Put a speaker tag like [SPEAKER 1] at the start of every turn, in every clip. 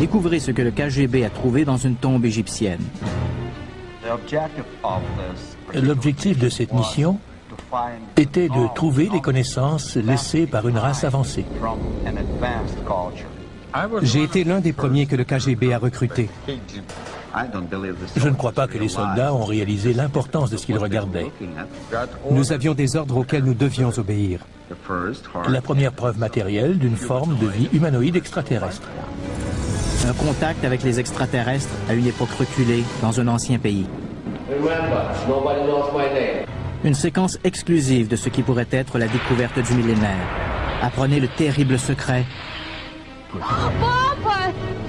[SPEAKER 1] Découvrez ce que le KGB a trouvé dans une tombe égyptienne.
[SPEAKER 2] L'objectif de cette mission était de trouver les connaissances laissées par une race avancée.
[SPEAKER 3] J'ai été l'un des premiers que le KGB a recruté.
[SPEAKER 2] Je ne crois pas que les soldats ont réalisé l'importance de ce qu'ils regardaient.
[SPEAKER 3] Nous avions des ordres auxquels nous devions obéir.
[SPEAKER 2] La première preuve matérielle d'une forme de vie humanoïde extraterrestre.
[SPEAKER 1] Un contact avec les extraterrestres à une époque reculée dans un ancien pays. Une séquence exclusive de ce qui pourrait être la découverte du millénaire. Apprenez le terrible secret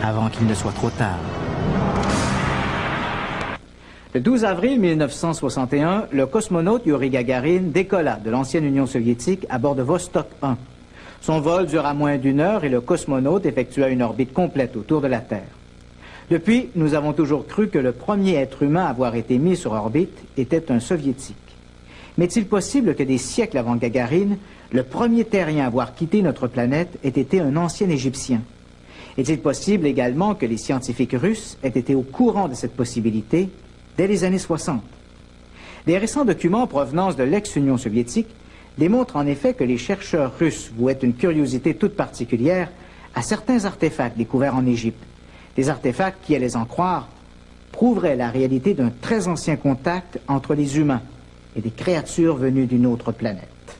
[SPEAKER 1] avant qu'il ne soit trop tard. Le 12 avril 1961, le cosmonaute Yuri Gagarin décolla de l'ancienne Union soviétique à bord de Vostok 1. Son vol dura moins d'1 heure et le cosmonaute effectua une orbite complète autour de la Terre. Depuis, nous avons toujours cru que le premier être humain à avoir été mis sur orbite était un soviétique. Mais est-il possible que des siècles avant Gagarine, le premier terrien à avoir quitté notre planète ait été un ancien Égyptien? Est-il possible également que les scientifiques russes aient été au courant de cette possibilité dès les années 60? Des récents documents en provenance de l'ex-Union soviétique démontrent en effet que les chercheurs russes vouaient une curiosité toute particulière à certains artefacts découverts en Égypte. Des artefacts qui, à les en croire, prouveraient la réalité d'un très ancien contact entre les humains et des créatures venues d'une autre planète.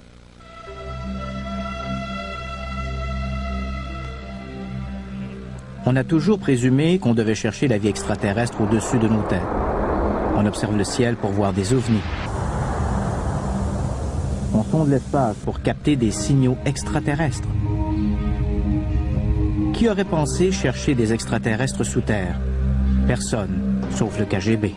[SPEAKER 1] On a toujours présumé qu'on devait chercher la vie extraterrestre au-dessus de nos têtes. On observe le ciel pour voir des ovnis. On sonde l'espace pour capter des signaux extraterrestres. Qui aurait pensé chercher des extraterrestres sous terre? Personne, sauf le KGB.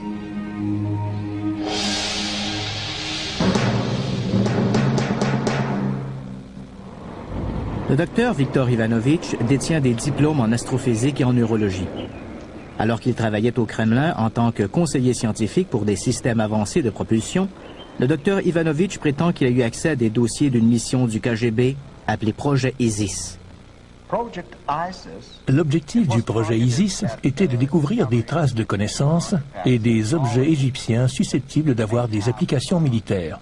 [SPEAKER 1] Le docteur Viktor Ivanovitch détient des diplômes en astrophysique et en neurologie. Alors qu'il travaillait au Kremlin en tant que conseiller scientifique pour des systèmes avancés de propulsion, le docteur Ivanovitch prétend qu'il a eu accès à des dossiers d'une mission du KGB appelée Projet Isis.
[SPEAKER 2] L'objectif du projet Isis était de découvrir des traces de connaissances et des objets égyptiens susceptibles d'avoir des applications militaires.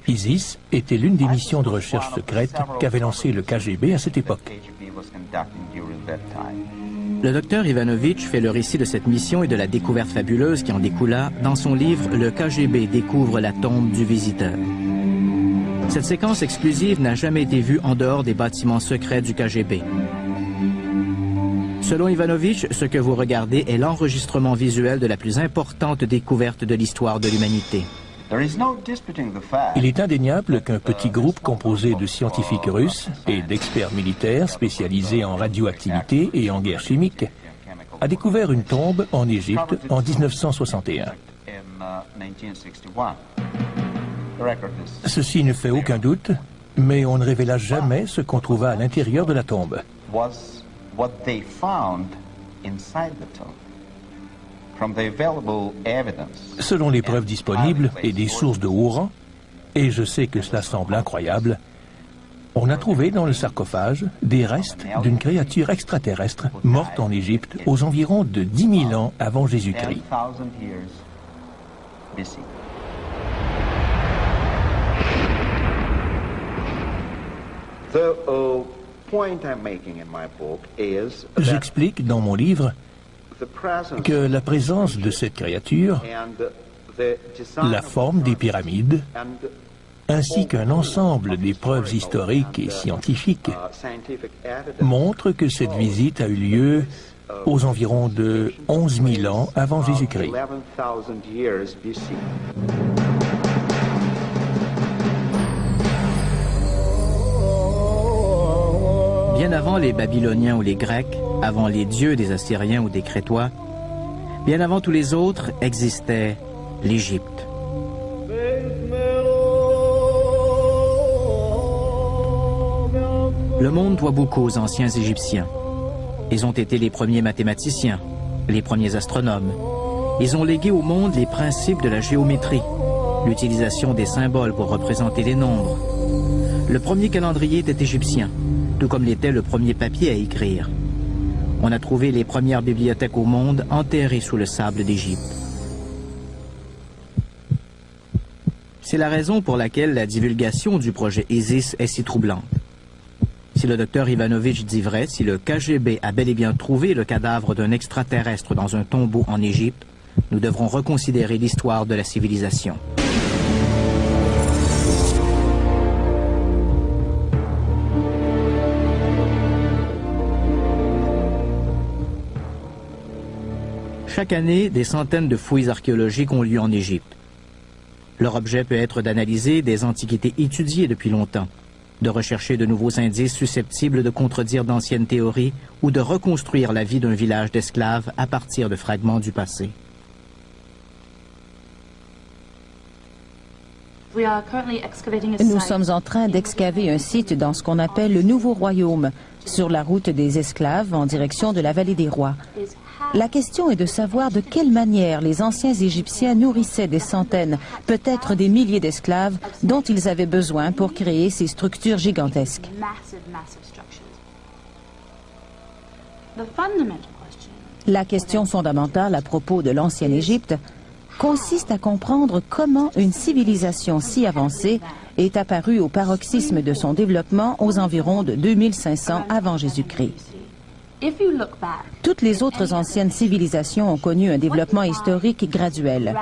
[SPEAKER 2] Isis était l'une des missions de recherche secrète qu'avait lancé le KGB à cette époque.
[SPEAKER 1] Le docteur Ivanovitch fait le récit de cette mission et de la découverte fabuleuse qui en découla dans son livre « Le KGB découvre la tombe du visiteur ». Cette séquence exclusive n'a jamais été vue en dehors des bâtiments secrets du KGB. Selon Ivanovitch, ce que vous regardez est l'enregistrement visuel de la plus importante découverte de l'histoire de l'humanité.
[SPEAKER 2] Il est indéniable qu'un petit groupe composé de scientifiques russes et d'experts militaires spécialisés en radioactivité et en guerre chimique a découvert une tombe en Égypte en 1961. Ceci ne fait aucun doute, mais on ne révéla jamais ce qu'on trouva à l'intérieur de la tombe. Selon les preuves disponibles et des sources de haut rang, et je sais que cela semble incroyable, on a trouvé dans le sarcophage des restes d'une créature extraterrestre morte en Égypte aux environs de 10 000 ans avant Jésus-Christ. J'explique dans mon livre que la présence de cette créature, la forme des pyramides, ainsi qu'un ensemble des preuves historiques et scientifiques montrent que cette visite a eu lieu aux environs de 11 000 ans avant Jésus-Christ.
[SPEAKER 1] Bien avant les Babyloniens ou les Grecs, avant les dieux des Assyriens ou des Crétois, bien avant tous les autres, existait l'Égypte. Le monde doit beaucoup aux anciens Égyptiens. Ils ont été les premiers mathématiciens, les premiers astronomes. Ils ont légué au monde les principes de la géométrie, l'utilisation des symboles pour représenter les nombres. Le premier calendrier était égyptien, tout comme l'était le premier papier à écrire. On a trouvé les premières bibliothèques au monde enterrées sous le sable d'Égypte. C'est la raison pour laquelle la divulgation du projet Isis est si troublante. Si le docteur Ivanovitch dit vrai, si le KGB a bel et bien trouvé le cadavre d'un extraterrestre dans un tombeau en Égypte, nous devrons reconsidérer l'histoire de la civilisation. Chaque année, des centaines de fouilles archéologiques ont lieu en Égypte. Leur objet peut être d'analyser des antiquités étudiées depuis longtemps, de rechercher de nouveaux indices susceptibles de contredire d'anciennes théories ou de reconstruire la vie d'un village d'esclaves à partir de fragments du passé.
[SPEAKER 4] Nous sommes en train d'excaver un site dans ce qu'on appelle le Nouveau Royaume, sur la route des esclaves en direction de la vallée des rois. La question est de savoir de quelle manière les anciens Égyptiens nourrissaient des centaines, peut-être des milliers d'esclaves dont ils avaient besoin pour créer ces structures gigantesques. La question fondamentale à propos de l'ancienne Égypte consiste à comprendre comment une civilisation si avancée est apparue au paroxysme de son développement aux environs de 2500 avant Jésus-Christ. Toutes les autres anciennes civilisations ont connu un développement historique graduel.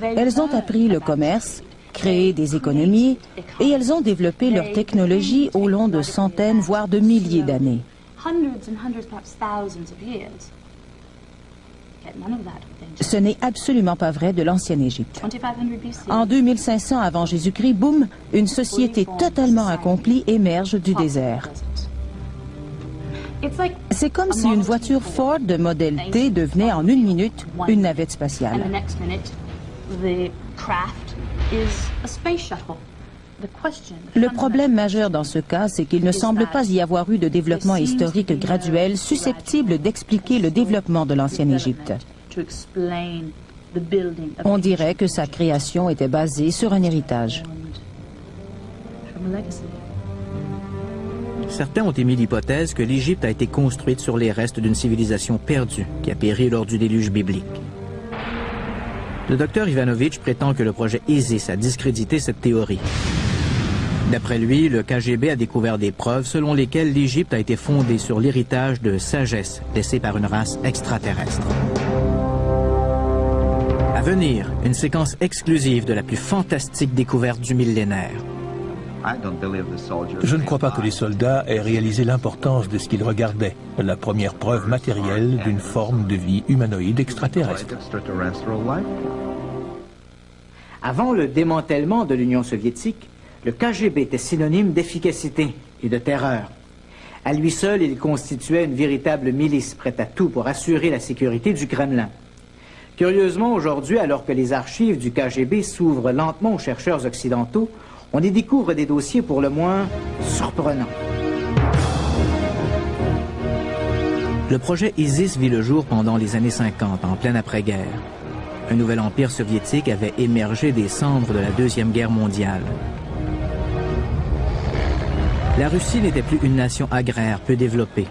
[SPEAKER 4] Elles ont appris le commerce, créé des économies, et elles ont développé leur technologie au long de centaines, voire de milliers d'années. Ce n'est absolument pas vrai de l'ancienne Égypte. En 2500 avant Jésus-Christ, boum, une société totalement accomplie émerge du désert. C'est comme si une voiture Ford de modèle T devenait en une minute une navette spatiale. Le problème majeur dans ce cas, c'est qu'il ne semble pas y avoir eu de développement historique graduel susceptible d'expliquer le développement de l'ancienne Égypte. On dirait que sa création était basée sur un héritage.
[SPEAKER 1] Certains ont émis l'hypothèse que l'Égypte a été construite sur les restes d'une civilisation perdue qui a péri lors du déluge biblique. Le docteur Ivanovitch prétend que le projet Isis a discrédité cette théorie. D'après lui, le KGB a découvert des preuves selon lesquelles l'Égypte a été fondée sur l'héritage de sagesse laissé par une race extraterrestre. À venir, une séquence exclusive de la plus fantastique découverte du millénaire.
[SPEAKER 2] Je ne crois pas que les soldats aient réalisé l'importance de ce qu'ils regardaient, la première preuve matérielle d'une forme de vie humanoïde extraterrestre.
[SPEAKER 1] Avant le démantèlement de l'Union soviétique, le KGB était synonyme d'efficacité et de terreur. À lui seul, il constituait une véritable milice prête à tout pour assurer la sécurité du Kremlin. Curieusement, aujourd'hui, alors que les archives du KGB s'ouvrent lentement aux chercheurs occidentaux, on y découvre des dossiers pour le moins surprenants. Le projet Isis vit le jour pendant les années 50, en pleine après-guerre. Un nouvel empire soviétique avait émergé des cendres de la Deuxième Guerre mondiale. La Russie n'était plus une nation agraire peu développée.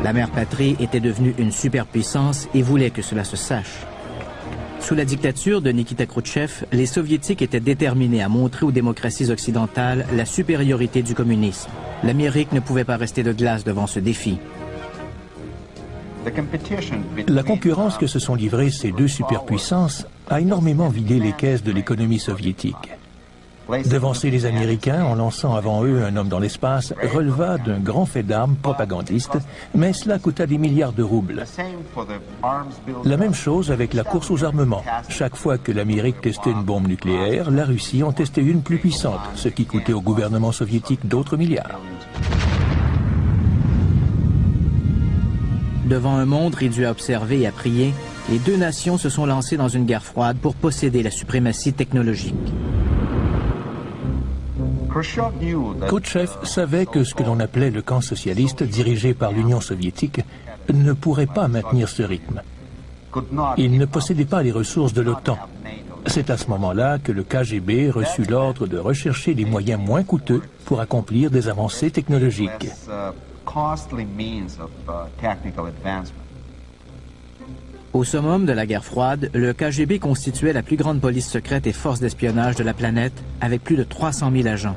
[SPEAKER 1] La mère patrie était devenue une superpuissance et voulait que cela se sache. Sous la dictature de Nikita Khrouchtchev, les Soviétiques étaient déterminés à montrer aux démocraties occidentales la supériorité du communisme. L'Amérique ne pouvait pas rester de glace devant ce défi.
[SPEAKER 2] La concurrence que se sont livrées ces deux superpuissances a énormément vidé les caisses de l'économie soviétique. Devancer les Américains en lançant avant eux un homme dans l'espace releva d'un grand fait d'armes propagandiste, mais cela coûta des milliards de roubles. La même chose avec la course aux armements. Chaque fois que l'Amérique testait une bombe nucléaire, la Russie en testait une plus puissante, ce qui coûtait au gouvernement soviétique d'autres milliards.
[SPEAKER 1] Devant un monde réduit à observer et à prier, les deux nations se sont lancées dans une guerre froide pour posséder la suprématie technologique.
[SPEAKER 2] Khrouchtchev savait que ce que l'on appelait le camp socialiste dirigé par l'Union soviétique ne pourrait pas maintenir ce rythme. Il ne possédait pas les ressources de l'OTAN. C'est à ce moment-là que le KGB reçut l'ordre de rechercher des moyens moins coûteux pour accomplir des avancées technologiques.
[SPEAKER 1] Au summum de la guerre froide, le KGB constituait la plus grande police secrète et force d'espionnage de la planète, avec plus de 300 000 agents.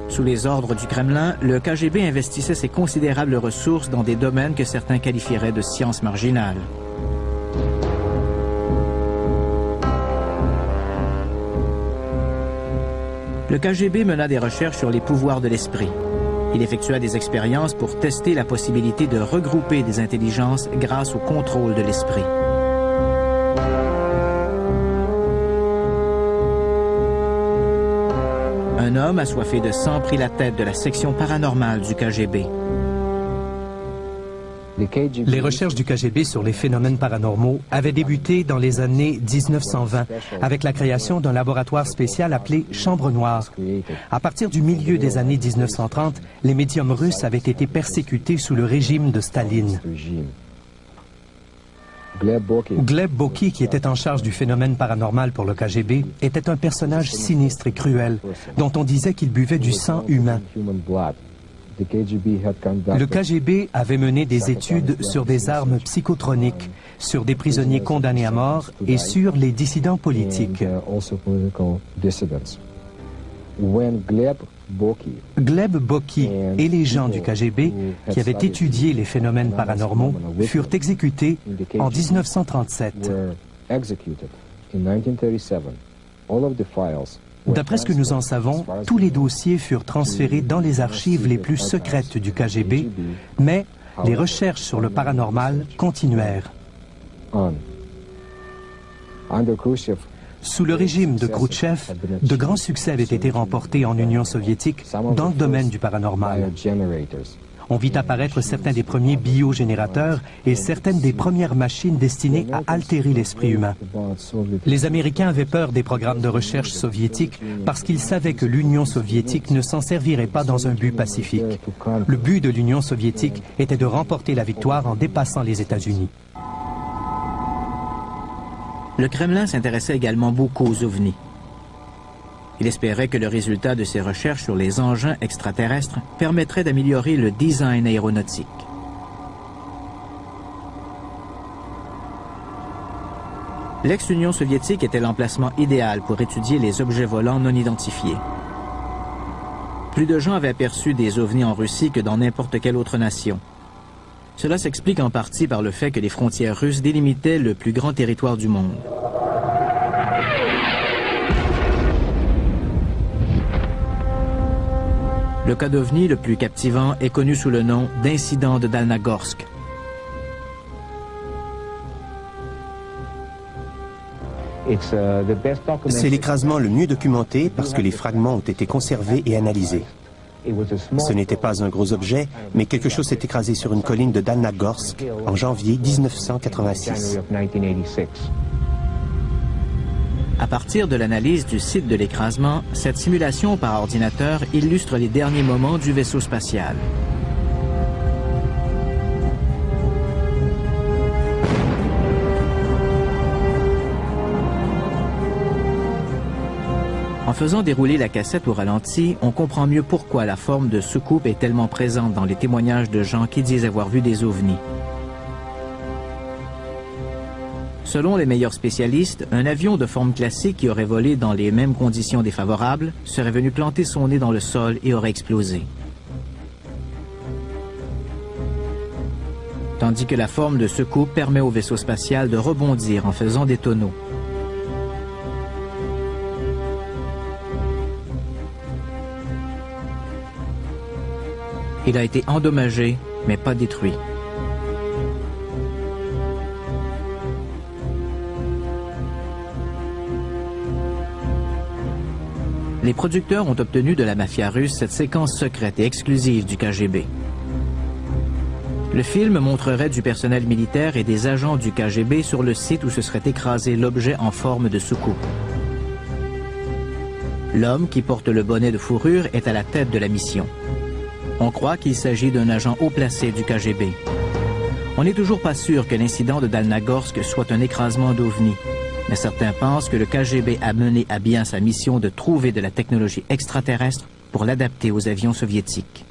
[SPEAKER 1] Sous les ordres du Kremlin, le KGB investissait ses considérables ressources dans des domaines que certains qualifieraient de sciences marginales. Le KGB mena des recherches sur les pouvoirs de l'esprit. Il effectua des expériences pour tester la possibilité de regrouper des intelligences grâce au contrôle de l'esprit. Un homme assoiffé de sang prit la tête de la section paranormale du KGB.
[SPEAKER 3] Les recherches du KGB sur les phénomènes paranormaux avaient débuté dans les années 1920 avec la création d'un laboratoire spécial appelé Chambre Noire. À partir du milieu des années 1930, les médiums russes avaient été persécutés sous le régime de Staline. Gleb Boki, qui était en charge du phénomène paranormal pour le KGB, était un personnage sinistre et cruel, dont on disait qu'il buvait du sang humain. Le KGB avait mené des études sur des armes psychotroniques, sur des prisonniers condamnés à mort et sur les dissidents politiques. Gleb Boki et les gens du KGB qui avaient étudié les phénomènes paranormaux furent exécutés en 1937. D'après ce que nous en savons, tous les dossiers furent transférés dans les archives les plus secrètes du KGB, mais les recherches sur le paranormal continuèrent. Sous le régime de Khrouchtchev, de grands succès avaient été remportés en Union soviétique dans le domaine du paranormal. On vit apparaître certains des premiers biogénérateurs et certaines des premières machines destinées à altérer l'esprit humain. Les Américains avaient peur des programmes de recherche soviétiques parce qu'ils savaient que l'Union soviétique ne s'en servirait pas dans un but pacifique. Le but de l'Union soviétique était de remporter la victoire en dépassant les États-Unis.
[SPEAKER 1] Le Kremlin s'intéressait également beaucoup aux ovnis. Il espérait que le résultat de ses recherches sur les engins extraterrestres permettrait d'améliorer le design aéronautique. L'ex-Union soviétique était l'emplacement idéal pour étudier les objets volants non identifiés. Plus de gens avaient aperçu des ovnis en Russie que dans n'importe quelle autre nation. Cela s'explique en partie par le fait que les frontières russes délimitaient le plus grand territoire du monde. Le cas d'OVNI le plus captivant est connu sous le nom d'incident de Dalnagorsk.
[SPEAKER 5] C'est l'écrasement le mieux documenté parce que les fragments ont été conservés et analysés. Ce n'était pas un gros objet, mais quelque chose s'est écrasé sur une colline de Dalnagorsk en janvier 1986.
[SPEAKER 1] À partir de l'analyse du site de l'écrasement, cette simulation par ordinateur illustre les derniers moments du vaisseau spatial. En faisant dérouler la cassette au ralenti, on comprend mieux pourquoi la forme de soucoupe est tellement présente dans les témoignages de gens qui disent avoir vu des ovnis. Selon les meilleurs spécialistes, un avion de forme classique qui aurait volé dans les mêmes conditions défavorables serait venu planter son nez dans le sol et aurait explosé. Tandis que la forme de soucoupe permet au vaisseau spatial de rebondir en faisant des tonneaux. Il a été endommagé, mais pas détruit. Les producteurs ont obtenu de la mafia russe cette séquence secrète et exclusive du KGB. Le film montrerait du personnel militaire et des agents du KGB sur le site où se serait écrasé l'objet en forme de soucoupe. L'homme qui porte le bonnet de fourrure est à la tête de la mission. On croit qu'il s'agit d'un agent haut placé du KGB. On n'est toujours pas sûr que l'incident de Dalnagorsk soit un écrasement d'OVNI, mais certains pensent que le KGB a mené à bien sa mission de trouver de la technologie extraterrestre pour l'adapter aux avions soviétiques.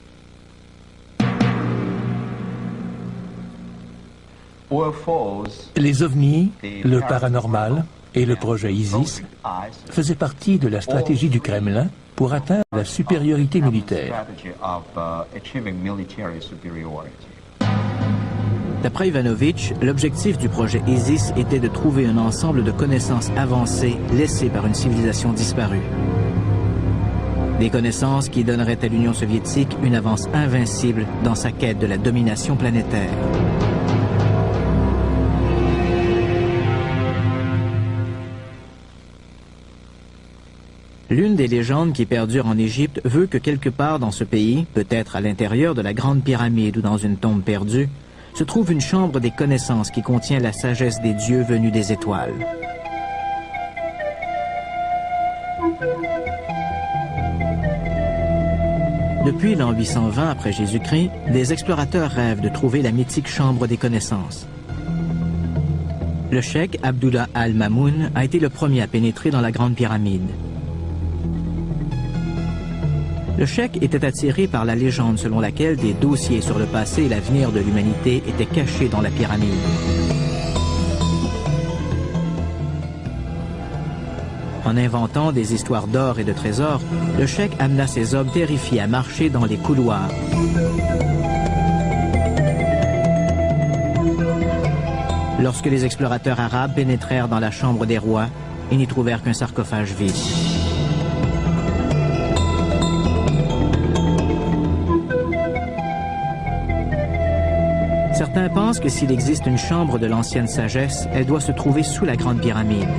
[SPEAKER 2] Les ovnis, le paranormal et le projet ISIS faisaient partie de la stratégie du Kremlin pour atteindre la supériorité militaire.
[SPEAKER 1] D'après Ivanovitch, l'objectif du projet ISIS était de trouver un ensemble de connaissances avancées laissées par une civilisation disparue. Des connaissances qui donneraient à l'Union soviétique une avance invincible dans sa quête de la domination planétaire. L'une des légendes qui perdure en Égypte veut que quelque part dans ce pays, peut-être à l'intérieur de la Grande Pyramide ou dans une tombe perdue, se trouve une chambre des connaissances qui contient la sagesse des dieux venus des étoiles. Depuis l'an 820 après Jésus-Christ, des explorateurs rêvent de trouver la mythique chambre des connaissances. Le cheikh Abdullah al-Mamoun a été le premier à pénétrer dans la Grande Pyramide. Le cheikh était attiré par la légende selon laquelle des dossiers sur le passé et l'avenir de l'humanité étaient cachés dans la pyramide. En inventant des histoires d'or et de trésors, le cheikh amena ses hommes terrifiés à marcher dans les couloirs. Lorsque les explorateurs arabes pénétrèrent dans la chambre des rois, ils n'y trouvèrent qu'un sarcophage vide. Certains pensent que s'il existe une chambre de l'ancienne sagesse, elle doit se trouver sous la Grande Pyramide.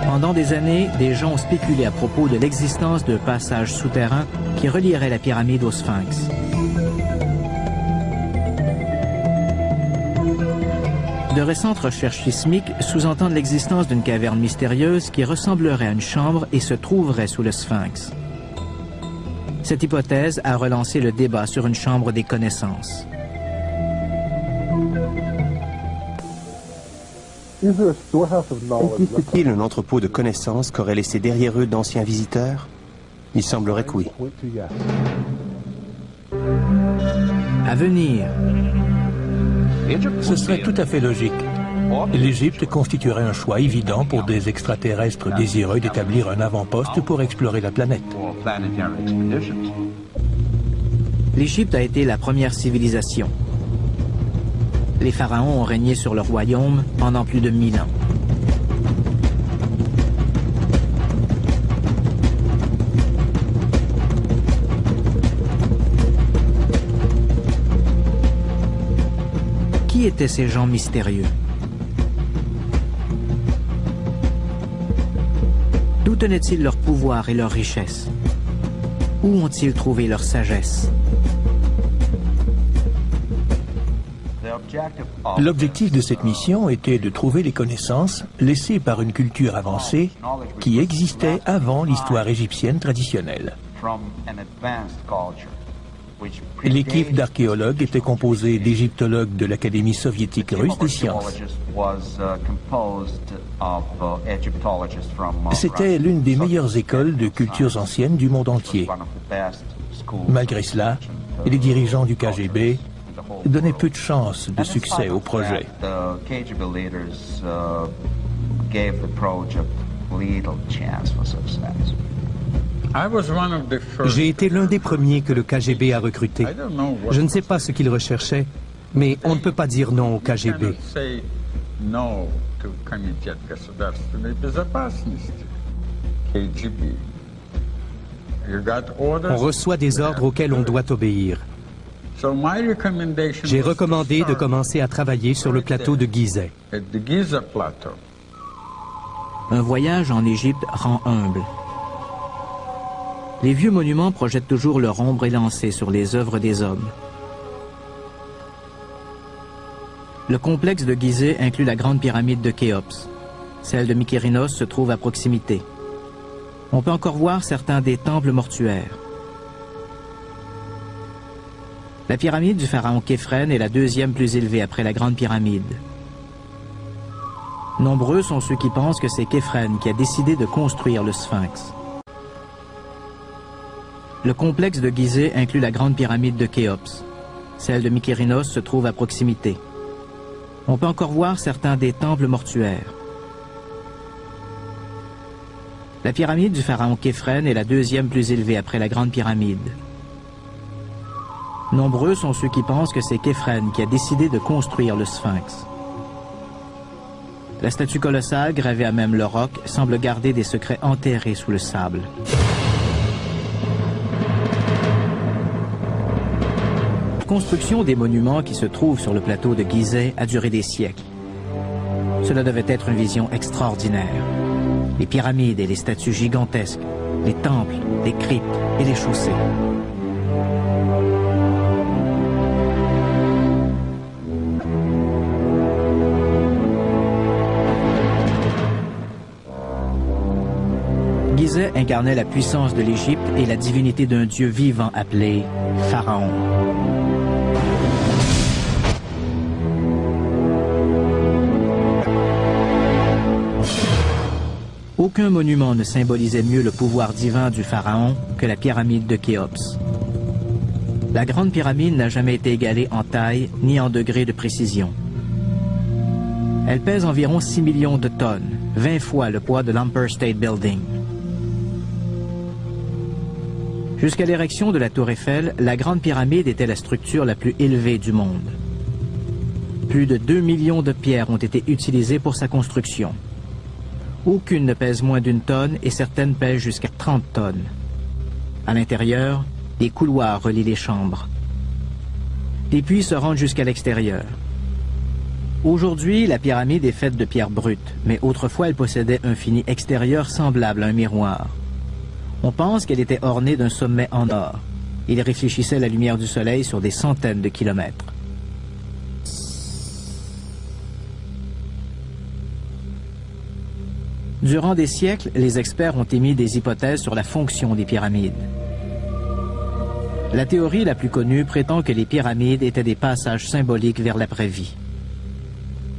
[SPEAKER 1] Pendant des années, des gens ont spéculé à propos de l'existence de passages souterrains qui relieraient la pyramide au Sphinx. De récentes recherches sismiques sous-entendent l'existence d'une caverne mystérieuse qui ressemblerait à une chambre et se trouverait sous le Sphinx. Cette hypothèse a relancé le débat sur une chambre des connaissances.
[SPEAKER 5] Existe-t-il un entrepôt de connaissances qu'auraient laissé derrière eux d'anciens visiteurs? Il semblerait que oui.
[SPEAKER 1] À venir.
[SPEAKER 2] Ce serait tout à fait logique. L'Égypte constituerait un choix évident pour des extraterrestres désireux d'établir un avant-poste pour explorer la planète.
[SPEAKER 1] L'Égypte a été la première civilisation. Les pharaons ont régné sur le royaume pendant plus de 1000 ans. Qui étaient ces gens mystérieux? D'où tenaient-ils leur pouvoir et leur richesse? Où ont-ils trouvé leur sagesse?
[SPEAKER 2] L'objectif de cette mission était de trouver les connaissances laissées par une culture avancée qui existait avant l'histoire égyptienne traditionnelle. L'équipe d'archéologues était composée d'égyptologues de l'Académie soviétique russe des sciences. C'était l'une des meilleures écoles de cultures anciennes du monde entier. Malgré cela, les dirigeants du KGB donnaient peu de chances de succès au projet.
[SPEAKER 3] J'ai été l'un des premiers que le KGB a recruté. Je ne sais pas ce qu'il recherchait, mais on ne peut pas dire non au KGB. On reçoit des ordres auxquels on doit obéir. J'ai recommandé de commencer à travailler sur le plateau de Gizeh.
[SPEAKER 1] Un voyage en Égypte rend humble. Les vieux monuments projettent toujours leur ombre élancée sur les œuvres des hommes. Le complexe de Gizeh inclut la grande pyramide de Khéops. Celle de Mykérinos se trouve à proximité. On peut encore voir certains des temples mortuaires. La pyramide du pharaon Képhren est la deuxième plus élevée après la Grande Pyramide. Nombreux sont ceux qui pensent que c'est Képhren qui a décidé de construire le Sphinx. Le complexe de Gizeh inclut la Grande Pyramide de Khéops. Celle de Mykérinos se trouve à proximité. On peut encore voir certains des temples mortuaires. La pyramide du pharaon Képhren est la deuxième plus élevée après la Grande Pyramide. Nombreux sont ceux qui pensent que c'est Képhren qui a décidé de construire le Sphinx. La statue colossale, gravée à même le roc, semble garder des secrets enterrés sous le sable. La construction des monuments qui se trouvent sur le plateau de Gizeh a duré des siècles. Cela devait être une vision extraordinaire. Les pyramides et les statues gigantesques, les temples, les cryptes et les chaussées. Gizeh incarnait la puissance de l'Égypte et la divinité d'un dieu vivant appelé Pharaon. Aucun monument ne symbolisait mieux le pouvoir divin du pharaon que la pyramide de Khéops. La Grande Pyramide n'a jamais été égalée en taille ni en degré de précision. Elle pèse environ 6 millions de tonnes, 20 fois le poids de l'Empire State Building. Jusqu'à l'érection de la Tour Eiffel, la Grande Pyramide était la structure la plus élevée du monde. Plus de 2 millions de pierres ont été utilisées pour sa construction. Aucune ne pèse moins d'1 tonne et certaines pèsent jusqu'à 30 tonnes. À l'intérieur, des couloirs relient les chambres. Des puits se rendent jusqu'à l'extérieur. Aujourd'hui, la pyramide est faite de pierres brutes, mais autrefois elle possédait un fini extérieur semblable à un miroir. On pense qu'elle était ornée d'un sommet en or. Il réfléchissait la lumière du soleil sur des centaines de kilomètres. Durant des siècles, les experts ont émis des hypothèses sur la fonction des pyramides. La théorie la plus connue prétend que les pyramides étaient des passages symboliques vers l'après-vie.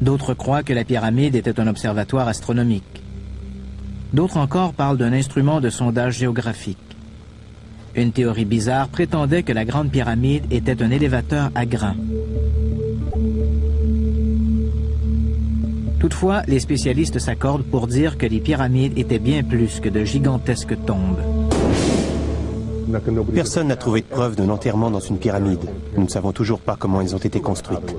[SPEAKER 1] D'autres croient que la pyramide était un observatoire astronomique. D'autres encore parlent d'un instrument de sondage géographique. Une théorie bizarre prétendait que la Grande Pyramide était un élévateur à grains. Toutefois, les spécialistes s'accordent pour dire que les pyramides étaient bien plus que de gigantesques tombes.
[SPEAKER 5] Personne n'a trouvé de preuve d'un enterrement dans une pyramide. Nous ne savons toujours pas comment elles ont été construites.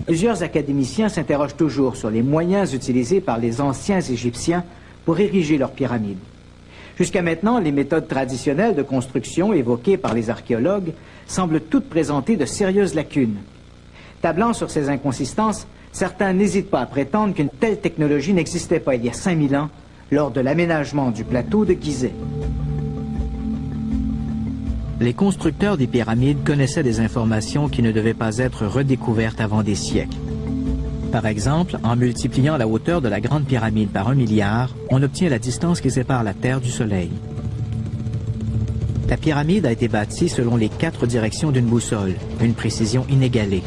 [SPEAKER 1] Plusieurs académiciens s'interrogent toujours sur les moyens utilisés par les anciens Égyptiens pour ériger leurs pyramides. Jusqu'à maintenant, les méthodes traditionnelles de construction évoquées par les archéologues semblent toutes présenter de sérieuses lacunes. Tablant sur ces inconsistances, certains n'hésitent pas à prétendre qu'une telle technologie n'existait pas il y a 5000 ans lors de l'aménagement du plateau de Gizeh. Les constructeurs des pyramides connaissaient des informations qui ne devaient pas être redécouvertes avant des siècles. Par exemple, en multipliant la hauteur de la Grande Pyramide par 1 milliard, on obtient la distance qui sépare la Terre du Soleil. La pyramide a été bâtie selon les 4 directions d'une boussole, une précision inégalée.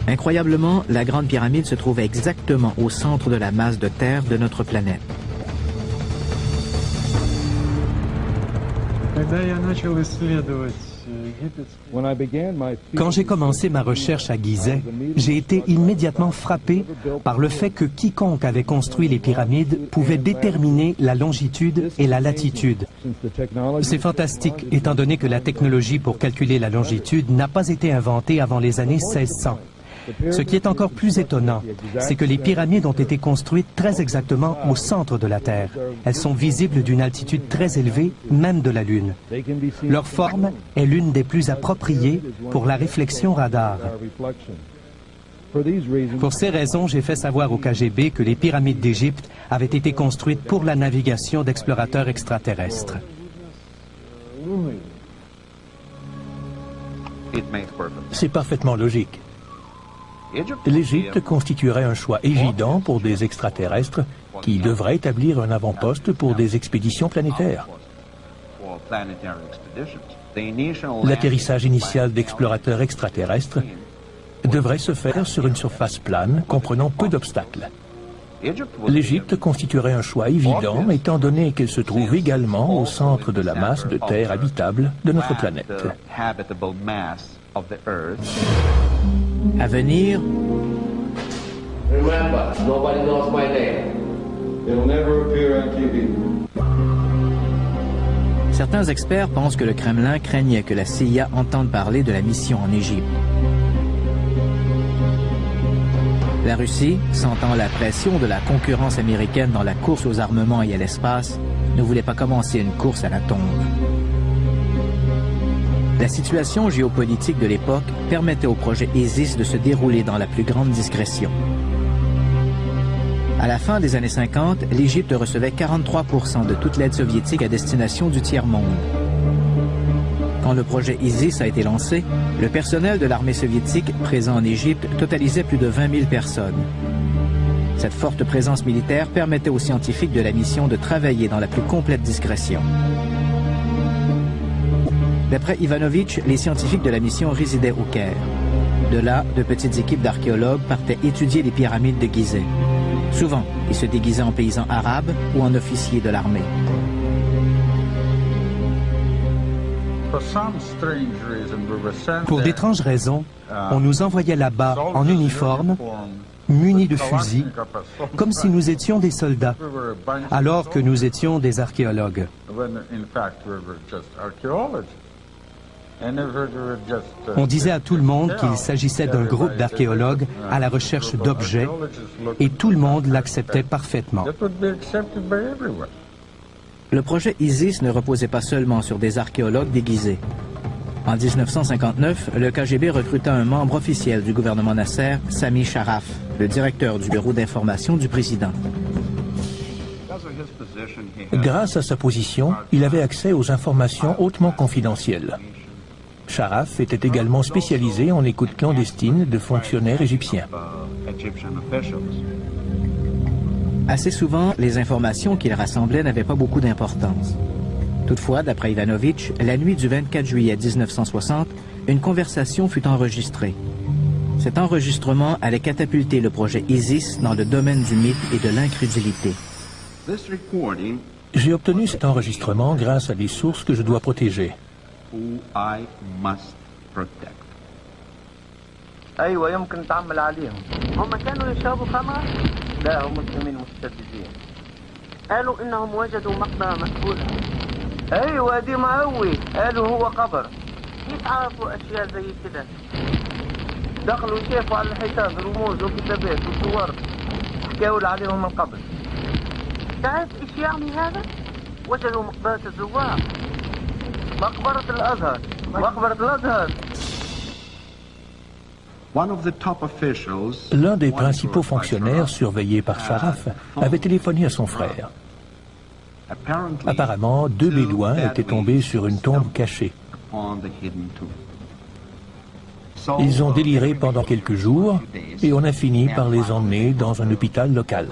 [SPEAKER 1] Incroyablement, la Grande Pyramide se trouve exactement au centre de la masse de terre de notre planète.
[SPEAKER 3] Quand j'ai commencé ma recherche à Gizeh, j'ai été immédiatement frappé par le fait que quiconque avait construit les pyramides pouvait déterminer la longitude et la latitude. C'est fantastique, étant donné que la technologie pour calculer la longitude n'a pas été inventée avant les années 1600. Ce qui est encore plus étonnant, c'est que les pyramides ont été construites très exactement au centre de la Terre. Elles sont visibles d'une altitude très élevée, même de la Lune. Leur forme est l'une des plus appropriées pour la réflexion radar. Pour ces raisons, j'ai fait savoir au KGB que les pyramides d'Égypte avaient été construites pour la navigation d'explorateurs extraterrestres.
[SPEAKER 2] C'est parfaitement logique. L'Égypte constituerait un choix évident pour des extraterrestres qui devraient établir un avant-poste pour des expéditions planétaires. L'atterrissage initial d'explorateurs extraterrestres devrait se faire sur une surface plane comprenant peu d'obstacles. L'Égypte constituerait un choix évident étant donné qu'elle se trouve également au centre de la masse de terre habitable de notre planète.
[SPEAKER 1] À venir, certains experts pensent que le Kremlin craignait que la CIA entende parler de la mission en Égypte. La Russie, sentant la pression de la concurrence américaine dans la course aux armements et à l'espace, ne voulait pas commencer une course à la tombe. La situation géopolitique de l'époque permettait au projet ISIS de se dérouler dans la plus grande discrétion. À la fin des années 50, l'Égypte recevait 43% de toute l'aide soviétique à destination du tiers-monde. Quand le projet ISIS a été lancé, le personnel de l'armée soviétique présent en Égypte totalisait plus de 20 000 personnes. Cette forte présence militaire permettait aux scientifiques de la mission de travailler dans la plus complète discrétion. D'après Ivanovitch, les scientifiques de la mission résidaient au Caire. De là, de petites équipes d'archéologues partaient étudier les pyramides de Gizeh. Souvent, ils se déguisaient en paysans arabes ou en officiers de l'armée.
[SPEAKER 3] Pour d'étranges raisons, on nous envoyait là-bas en uniforme, munis de fusils, comme si nous étions des soldats, alors que nous étions des archéologues. On disait à tout le monde qu'il s'agissait d'un groupe d'archéologues à la recherche d'objets, et tout le monde l'acceptait parfaitement.
[SPEAKER 1] Le projet ISIS ne reposait pas seulement sur des archéologues déguisés. En 1959, le KGB recruta un membre officiel du gouvernement Nasser, Sami Sharaf, le directeur du bureau d'information du président.
[SPEAKER 2] Grâce à sa position, il avait accès aux informations hautement confidentielles. Sharaf était également spécialisé en écoute clandestine de fonctionnaires égyptiens.
[SPEAKER 1] Assez souvent, les informations qu'il rassemblait n'avaient pas beaucoup d'importance. Toutefois, d'après Ivanovitch, la nuit du 24 juillet 1960, une conversation fut enregistrée. Cet enregistrement allait catapulter le projet ISIS dans le domaine du mythe et de l'incrédulité.
[SPEAKER 2] J'ai obtenu cet enregistrement grâce à des sources que je dois protéger.
[SPEAKER 6] ايوه يمكن تعمل عليهم. هم كانوا يشربوا خمره؟ لا هم مسلمين متشددين. قالوا انهم وجدوا مقبره مقفوله. ايوه دي مقوي، قالوا هو قبر. كيف عرفوا اشياء زي كده؟ دخلوا شافوا على الحيطان رموز وكتابات وصور حكاوا عليهم القبر. تعرف ايش يعني هذا؟ وجدوا مقبره الزوار. مقبره الازهر، مقبره الازهر.
[SPEAKER 2] L'un des principaux fonctionnaires surveillés par Sharaf avait téléphoné à son frère. Apparemment, 2 bédouins étaient tombés sur une tombe cachée. Ils ont déliré pendant quelques jours et on a fini par les emmener dans un hôpital local.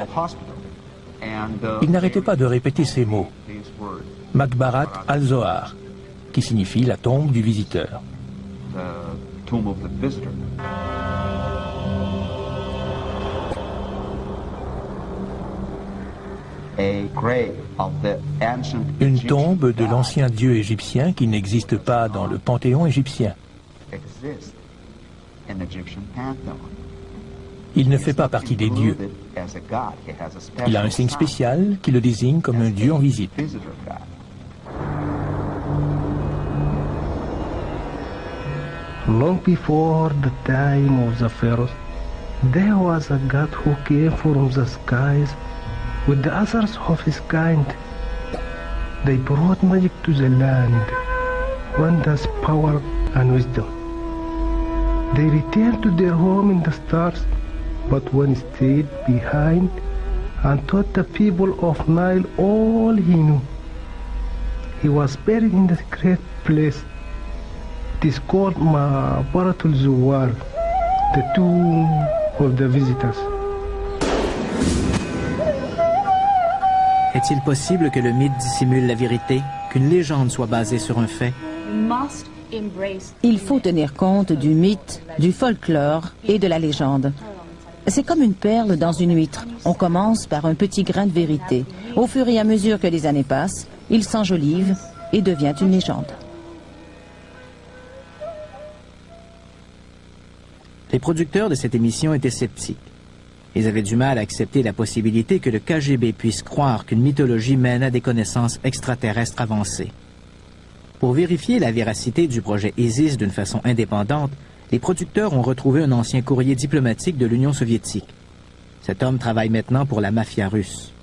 [SPEAKER 2] Ils n'arrêtaient pas de répéter ces mots. Makbarat al-Zohar, qui signifie la tombe du visiteur. Une tombe de l'ancien dieu égyptien qui n'existe pas dans le panthéon égyptien. Il ne fait pas partie des dieux. Il a un signe spécial qui le désigne comme un dieu en visite.
[SPEAKER 7] Long before the time of the pharaohs, there was a god who came from the skies with the others of his kind. They brought magic to the land, wonders, power, and wisdom. They returned to their home in the stars, but one stayed behind and taught the people of Nile all he knew. He was buried in the great place. It is called Ma'baratul Zuwar, the tomb of the visitors.
[SPEAKER 1] Est-il possible que le mythe dissimule la vérité? qu'une légende soit basée sur un fait?
[SPEAKER 4] Il faut tenir compte du mythe, du folklore et de la légende. C'est comme une perle dans une huître. On commence par un petit grain de vérité. Au fur et à mesure que les années passent, il s'enjolive et devient une légende.
[SPEAKER 1] Les producteurs de cette émission étaient sceptiques. Ils avaient du mal à accepter la possibilité que le KGB puisse croire qu'une mythologie mène à des connaissances extraterrestres avancées. Pour vérifier la véracité du projet ISIS d'une façon indépendante, les producteurs ont retrouvé un ancien courrier diplomatique de l'Union soviétique. Cet homme travaille maintenant pour la mafia russe.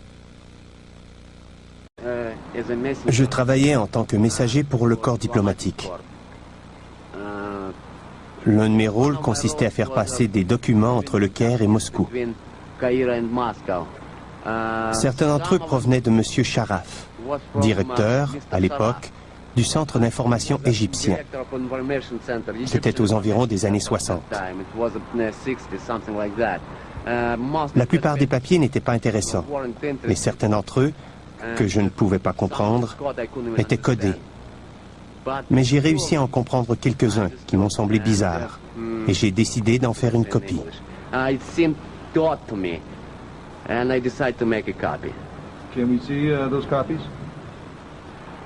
[SPEAKER 5] Je travaillais en tant que messager pour le corps diplomatique. L'un de mes rôles consistait à faire passer des documents entre le Caire et Moscou. Certains d'entre eux provenaient de M. Sharaf, directeur, à l'époque, du Centre d'information égyptien. C'était aux environs des années 60. La plupart des papiers n'étaient pas intéressants, mais certains d'entre eux, que je ne pouvais pas comprendre, étaient codés. Mais j'ai réussi à en comprendre quelques-uns qui m'ont semblé bizarres, et j'ai décidé d'en faire une copie.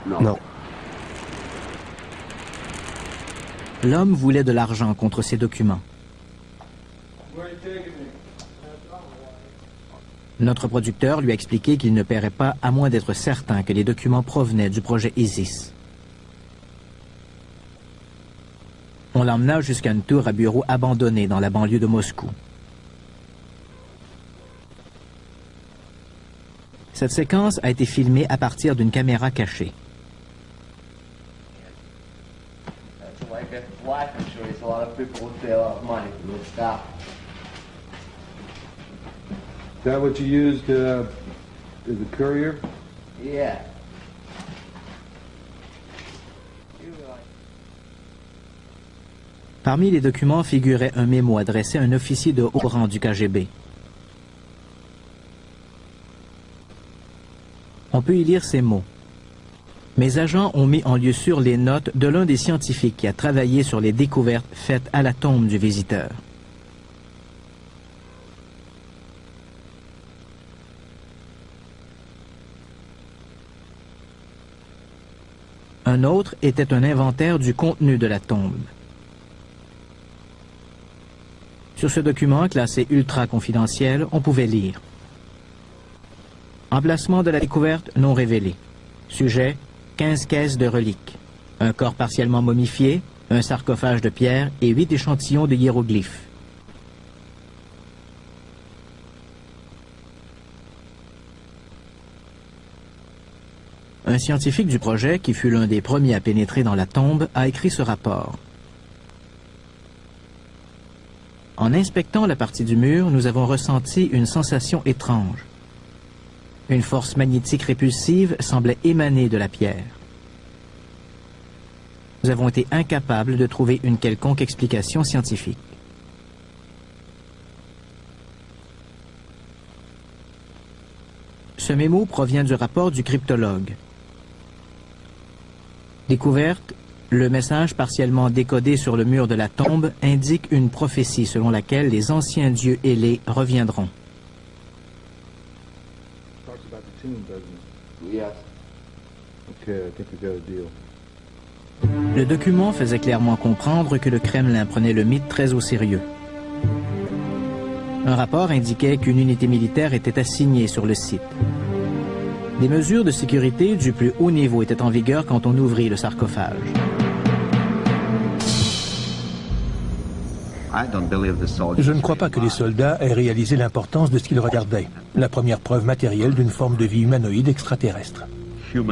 [SPEAKER 5] Non.
[SPEAKER 1] L'homme voulait de l'argent contre ces documents. Notre producteur lui a expliqué qu'il ne paierait pas à moins d'être certain que les documents provenaient du projet ISIS. On l'emmena jusqu'à une tour à bureau abandonnée dans la banlieue de Moscou. Cette séquence a été filmée à partir d'une caméra cachée.
[SPEAKER 8] Is that what you used as a courier?
[SPEAKER 6] Yeah.
[SPEAKER 1] Parmi les documents figurait un mémo adressé à un officier de haut rang du KGB. On peut y lire ces mots. Mes agents ont mis en lieu sûr les notes de l'un des scientifiques qui a travaillé sur les découvertes faites à la tombe du visiteur. Un autre était un inventaire du contenu de la tombe. Sur ce document classé ultra confidentiel, on pouvait lire: emplacement de la découverte non révélé. Sujet: 15 caisses de reliques. Un corps partiellement momifié, un sarcophage de pierre et 8 échantillons de hiéroglyphes. Un scientifique du projet, qui fut l'un des premiers à pénétrer dans la tombe, a écrit ce rapport. En inspectant la partie du mur, nous avons ressenti une sensation étrange. Une force magnétique répulsive semblait émaner de la pierre. Nous avons été incapables de trouver une quelconque explication scientifique. Ce mémo provient du rapport du cryptologue. Découverte, le message partiellement décodé sur le mur de la tombe indique une prophétie selon laquelle les anciens dieux ailés reviendront. Le document faisait clairement comprendre que le Kremlin prenait le mythe très au sérieux. Un rapport indiquait qu'une unité militaire était assignée sur le site. Des mesures de sécurité du plus haut niveau étaient en vigueur quand on ouvrit le sarcophage.
[SPEAKER 2] Je ne crois pas que les soldats aient réalisé l'importance de ce qu'ils regardaient, la première preuve matérielle d'une forme de vie humanoïde extraterrestre.
[SPEAKER 1] Le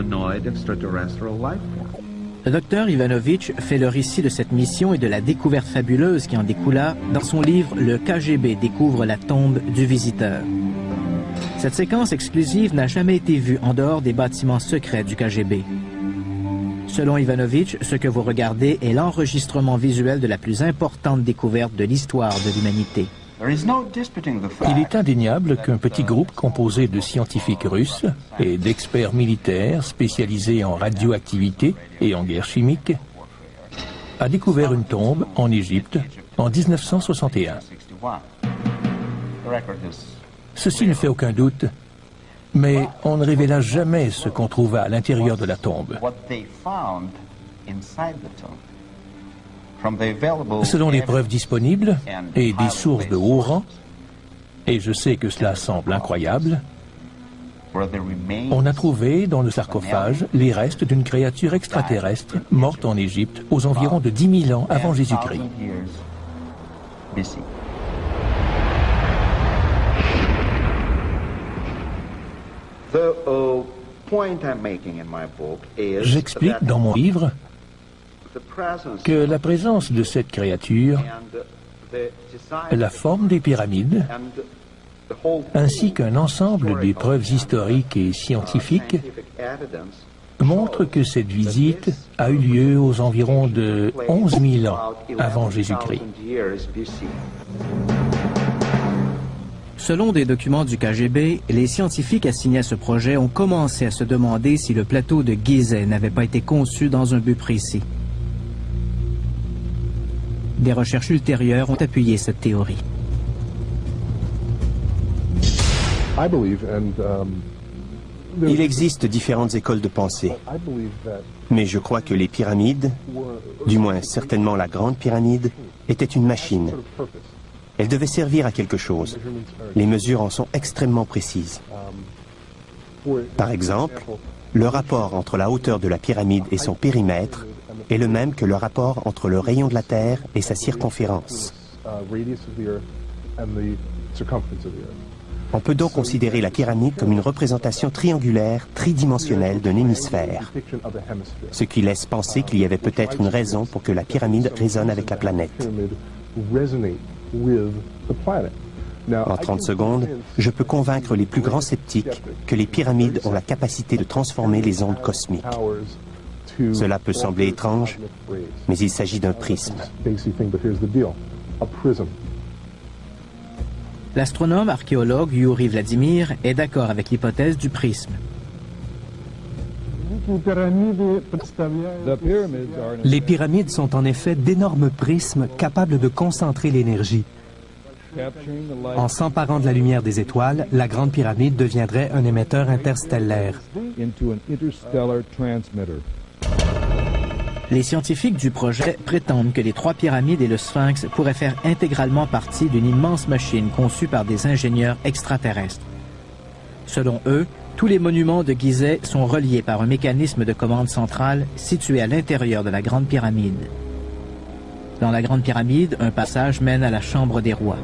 [SPEAKER 1] docteur Ivanovitch fait le récit de cette mission et de la découverte fabuleuse qui en découla dans son livre « Le KGB découvre la tombe du visiteur ». Cette séquence exclusive n'a jamais été vue en dehors des bâtiments secrets du KGB. Selon Ivanovitch, ce que vous regardez est l'enregistrement visuel de la plus importante découverte de l'histoire de l'humanité.
[SPEAKER 2] Il est indéniable qu'un petit groupe composé de scientifiques russes et d'experts militaires spécialisés en radioactivité et en guerre chimique a découvert une tombe en Égypte en 1961. Ceci ne fait aucun doute, mais on ne révéla jamais ce qu'on trouva à l'intérieur de la tombe. Selon les preuves disponibles et des sources de haut rang, et je sais que cela semble incroyable, on a trouvé dans le sarcophage les restes d'une créature extraterrestre morte en Égypte aux environs de 10 000 ans avant Jésus-Christ. J'explique dans mon livre que la présence de cette créature, la forme des pyramides, ainsi qu'un ensemble des preuves historiques et scientifiques montre que cette visite a eu lieu aux environs de 11 000 ans avant Jésus-Christ.
[SPEAKER 1] Selon des documents du KGB, les scientifiques assignés à ce projet ont commencé à se demander si le plateau de Gizeh n'avait pas été conçu dans un but précis. Des recherches ultérieures ont appuyé cette théorie.
[SPEAKER 5] Il existe différentes écoles de pensée, mais je crois que les pyramides, du moins certainement la grande pyramide, étaient une machine. Elle devait servir à quelque chose. Les mesures en sont extrêmement précises. Par exemple, le rapport entre la hauteur de la pyramide et son périmètre est le même que le rapport entre le rayon de la Terre et sa circonférence. On peut donc considérer la pyramide comme une représentation triangulaire, tridimensionnelle d'un hémisphère, ce qui laisse penser qu'il y avait peut-être une raison pour que la pyramide résonne avec la planète. En 30 secondes, je peux convaincre les plus grands sceptiques que les pyramides ont la capacité de transformer les ondes cosmiques. Cela peut sembler étrange, mais il s'agit d'un prisme.
[SPEAKER 1] L'astronome archéologue Yuri Vladimir est d'accord avec l'hypothèse du prisme.
[SPEAKER 3] Les pyramides sont en effet d'énormes prismes capables de concentrer l'énergie. En s'emparant de la lumière des étoiles, la Grande Pyramide deviendrait un émetteur interstellaire.
[SPEAKER 1] Les scientifiques du projet prétendent que les trois pyramides et le Sphinx pourraient faire intégralement partie d'une immense machine conçue par des ingénieurs extraterrestres. Selon eux, tous les monuments de Gizeh sont reliés par un mécanisme de commande centrale situé à l'intérieur de la Grande Pyramide. Dans la Grande Pyramide, un passage mène à la Chambre des rois.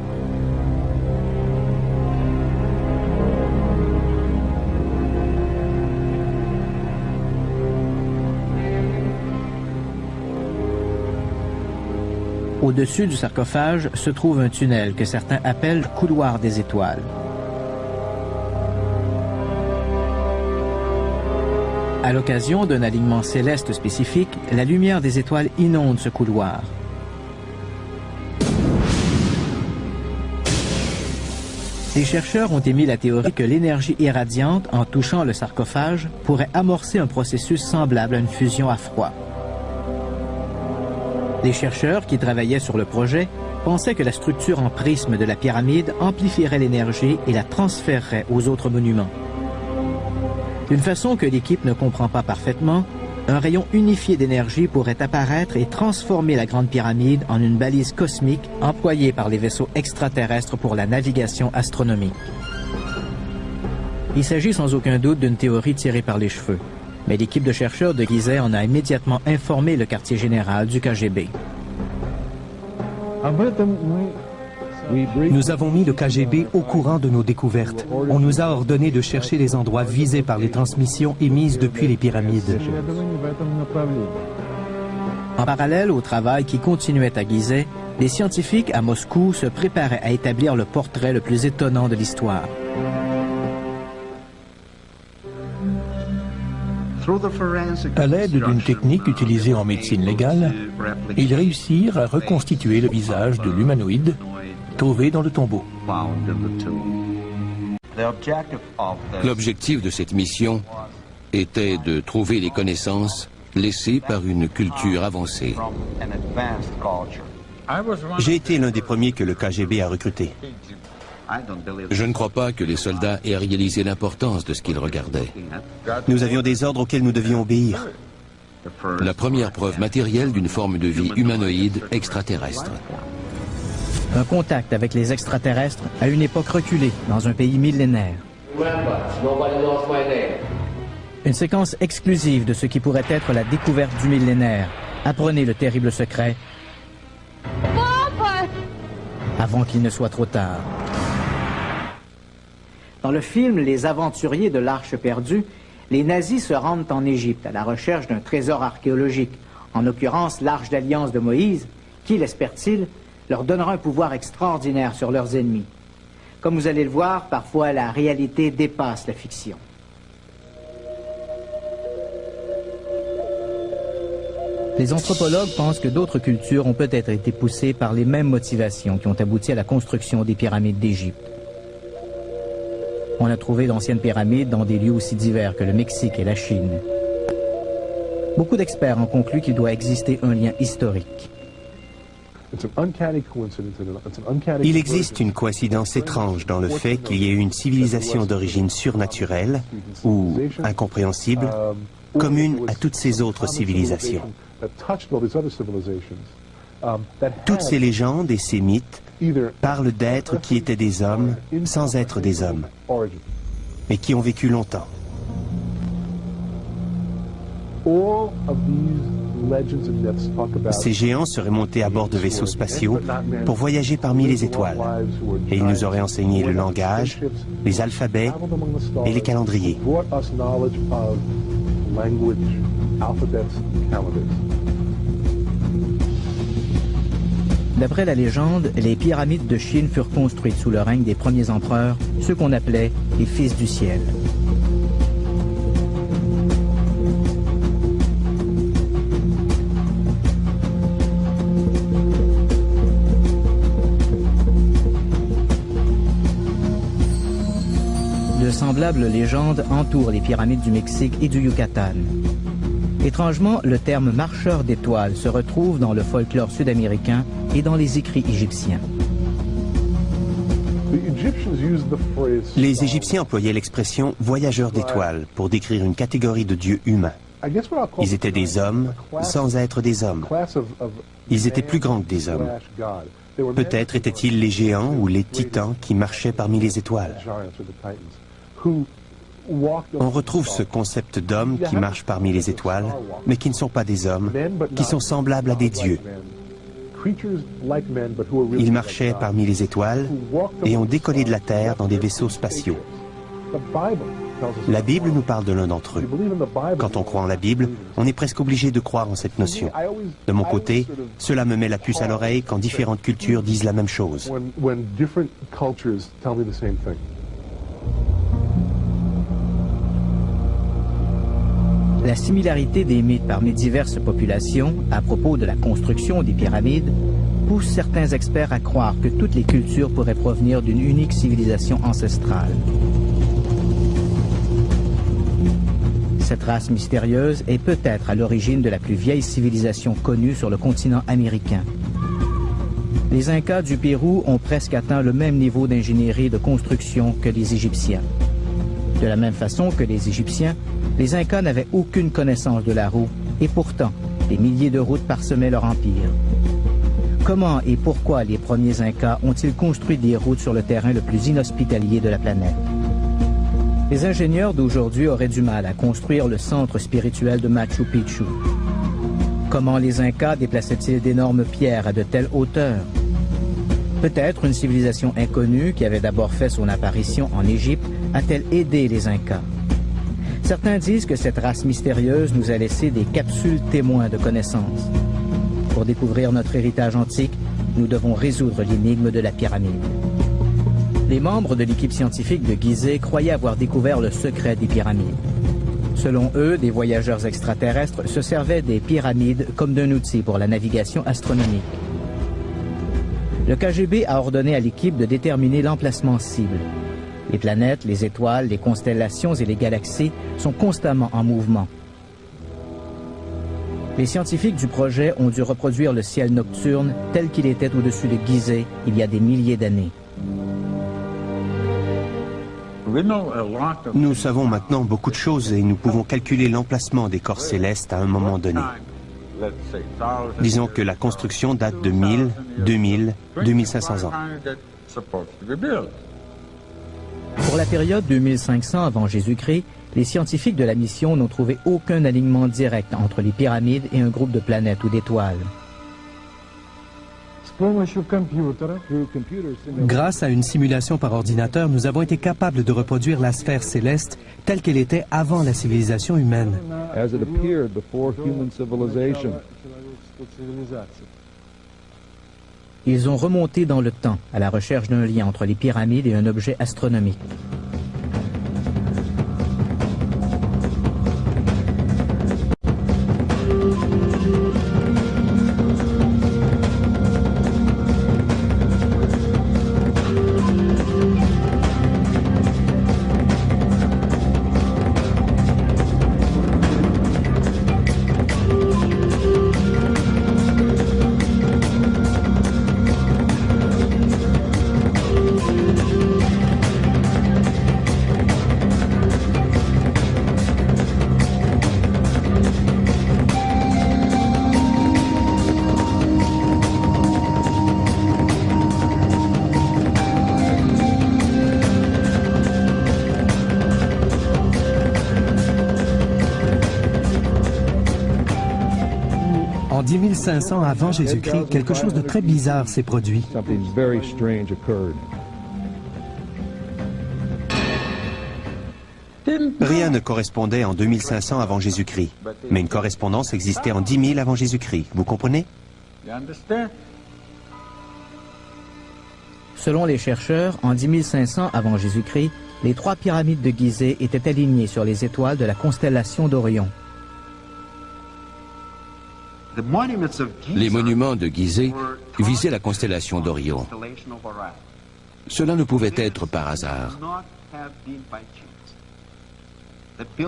[SPEAKER 1] Au-dessus du sarcophage se trouve un tunnel que certains appellent « couloir des étoiles ». À l'occasion d'un alignement céleste spécifique, la lumière des étoiles inonde ce couloir. Les chercheurs ont émis la théorie que l'énergie irradiante, en touchant le sarcophage, pourrait amorcer un processus semblable à une fusion à froid. Les chercheurs qui travaillaient sur le projet pensaient que la structure en prisme de la pyramide amplifierait l'énergie et la transférerait aux autres monuments. D'une façon que l'équipe ne comprend pas parfaitement, un rayon unifié d'énergie pourrait apparaître et transformer la Grande Pyramide en une balise cosmique employée par les vaisseaux extraterrestres pour la navigation astronomique. Il s'agit sans aucun doute d'une théorie tirée par les cheveux, mais l'équipe de chercheurs de Gizeh en a immédiatement informé le quartier général du KGB.
[SPEAKER 3] Nous avons mis le KGB au courant de nos découvertes. On nous a ordonné de chercher les endroits visés par les transmissions émises depuis les pyramides.
[SPEAKER 1] En parallèle au travail qui continuait à Gizeh, les scientifiques à Moscou se préparaient à établir le portrait le plus étonnant de l'histoire.
[SPEAKER 2] À l'aide d'une technique utilisée en médecine légale, ils réussirent à reconstituer le visage de l'humanoïde trouvés dans le tombeau.
[SPEAKER 9] L'objectif de cette mission était de trouver les connaissances laissées par une culture avancée.
[SPEAKER 5] J'ai été l'un des premiers que le KGB a recruté.
[SPEAKER 9] Je ne crois pas que les soldats aient réalisé l'importance de ce qu'ils regardaient.
[SPEAKER 5] Nous avions des ordres auxquels nous devions obéir.
[SPEAKER 9] La première preuve matérielle d'une forme de vie humanoïde extraterrestre.
[SPEAKER 1] Un contact avec les extraterrestres à une époque reculée, dans un pays millénaire. Une séquence exclusive de ce qui pourrait être la découverte du millénaire. Apprenez le terrible secret avant qu'il ne soit trop tard. Dans le film Les Aventuriers de l'Arche perdue, les nazis se rendent en Égypte à la recherche d'un trésor archéologique, en l'occurrence l'Arche d'Alliance de Moïse, qui, l'espèrent-ils, leur donnera un pouvoir extraordinaire sur leurs ennemis. Comme vous allez le voir, parfois la réalité dépasse la fiction. Les anthropologues pensent que d'autres cultures ont peut-être été poussées par les mêmes motivations qui ont abouti à la construction des pyramides d'Égypte. On a trouvé d'anciennes pyramides dans des lieux aussi divers que le Mexique et la Chine. Beaucoup d'experts ont conclu qu'il doit exister un lien historique.
[SPEAKER 5] Il existe une coïncidence étrange dans le fait qu'il y ait eu une civilisation d'origine surnaturelle ou incompréhensible, commune à toutes ces autres civilisations. Toutes ces légendes et ces mythes parlent d'êtres qui étaient des hommes sans être des hommes, mais qui ont vécu longtemps. Ces géants seraient montés à bord de vaisseaux spatiaux pour voyager parmi les étoiles, et ils nous auraient enseigné le langage, les alphabets et les calendriers.
[SPEAKER 1] D'après la légende, les pyramides de Chine furent construites sous le règne des premiers empereurs, ceux qu'on appelait les fils du ciel. De semblables légendes entourent les pyramides du Mexique et du Yucatan. Étrangement, le terme « marcheur d'étoiles » se retrouve dans le folklore sud-américain et dans les écrits égyptiens.
[SPEAKER 5] Les Égyptiens employaient l'expression « voyageur d'étoiles » pour décrire une catégorie de dieux humains. Ils étaient des hommes sans être des hommes. Ils étaient plus grands que des hommes. Peut-être étaient-ils les géants ou les titans qui marchaient parmi les étoiles. On retrouve ce concept d'hommes qui marchent parmi les étoiles, mais qui ne sont pas des hommes, qui sont semblables à des dieux. Ils marchaient parmi les étoiles et ont décollé de la Terre dans des vaisseaux spatiaux. La Bible nous parle de l'un d'entre eux. Quand on croit en la Bible, on est presque obligé de croire en cette notion. De mon côté, cela me met la puce à l'oreille quand différentes cultures disent la même chose.
[SPEAKER 1] La similarité des mythes parmi diverses populations à propos de la construction des pyramides pousse certains experts à croire que toutes les cultures pourraient provenir d'une unique civilisation ancestrale. Cette race mystérieuse est peut-être à l'origine de la plus vieille civilisation connue sur le continent américain. Les Incas du Pérou ont presque atteint le même niveau d'ingénierie et de construction que les Égyptiens. De la même façon que les Égyptiens, les Incas n'avaient aucune connaissance de la roue, et pourtant, des milliers de routes parsemaient leur empire. Comment et pourquoi les premiers Incas ont-ils construit des routes sur le terrain le plus inhospitalier de la planète? Les ingénieurs d'aujourd'hui auraient du mal à construire le centre spirituel de Machu Picchu. Comment les Incas déplaçaient-ils d'énormes pierres à de telles hauteurs? Peut-être une civilisation inconnue qui avait d'abord fait son apparition en Égypte a-t-elle aidé les Incas? Certains disent que cette race mystérieuse nous a laissé des capsules témoins de connaissances. Pour découvrir notre héritage antique, nous devons résoudre l'énigme de la pyramide. Les membres de l'équipe scientifique de Gizeh croyaient avoir découvert le secret des pyramides. Selon eux, des voyageurs extraterrestres se servaient des pyramides comme d'un outil pour la navigation astronomique. Le KGB a ordonné à l'équipe de déterminer l'emplacement cible. Les planètes, les étoiles, les constellations et les galaxies sont constamment en mouvement. Les scientifiques du projet ont dû reproduire le ciel nocturne tel qu'il était au-dessus de Gizeh il y a des milliers d'années.
[SPEAKER 5] Nous savons maintenant beaucoup de choses et nous pouvons calculer l'emplacement des corps célestes à un moment donné. Disons que la construction date de 1000, 2000, 2500 ans.
[SPEAKER 1] Pour la période 2500 avant Jésus-Christ, les scientifiques de la mission n'ont trouvé aucun alignement direct entre les pyramides et un groupe de planètes ou d'étoiles.
[SPEAKER 3] Grâce à une simulation par ordinateur, nous avons été capables de reproduire la sphère céleste telle qu'elle était avant la civilisation humaine.
[SPEAKER 1] Ils ont remonté dans le temps à la recherche d'un lien entre les pyramides et un objet astronomique.
[SPEAKER 3] En 10 500 avant Jésus-Christ, quelque chose de très bizarre s'est produit.
[SPEAKER 5] Rien ne correspondait en 2500 avant Jésus-Christ, mais une correspondance existait en 10 000 avant Jésus-Christ. Vous comprenez?
[SPEAKER 1] Selon les chercheurs, en 10 500 avant Jésus-Christ, les 3 pyramides de Gizeh étaient alignées sur les étoiles de la constellation d'Orion.
[SPEAKER 9] Les monuments de Gizeh visaient la constellation d'Orion. Cela ne pouvait être par hasard.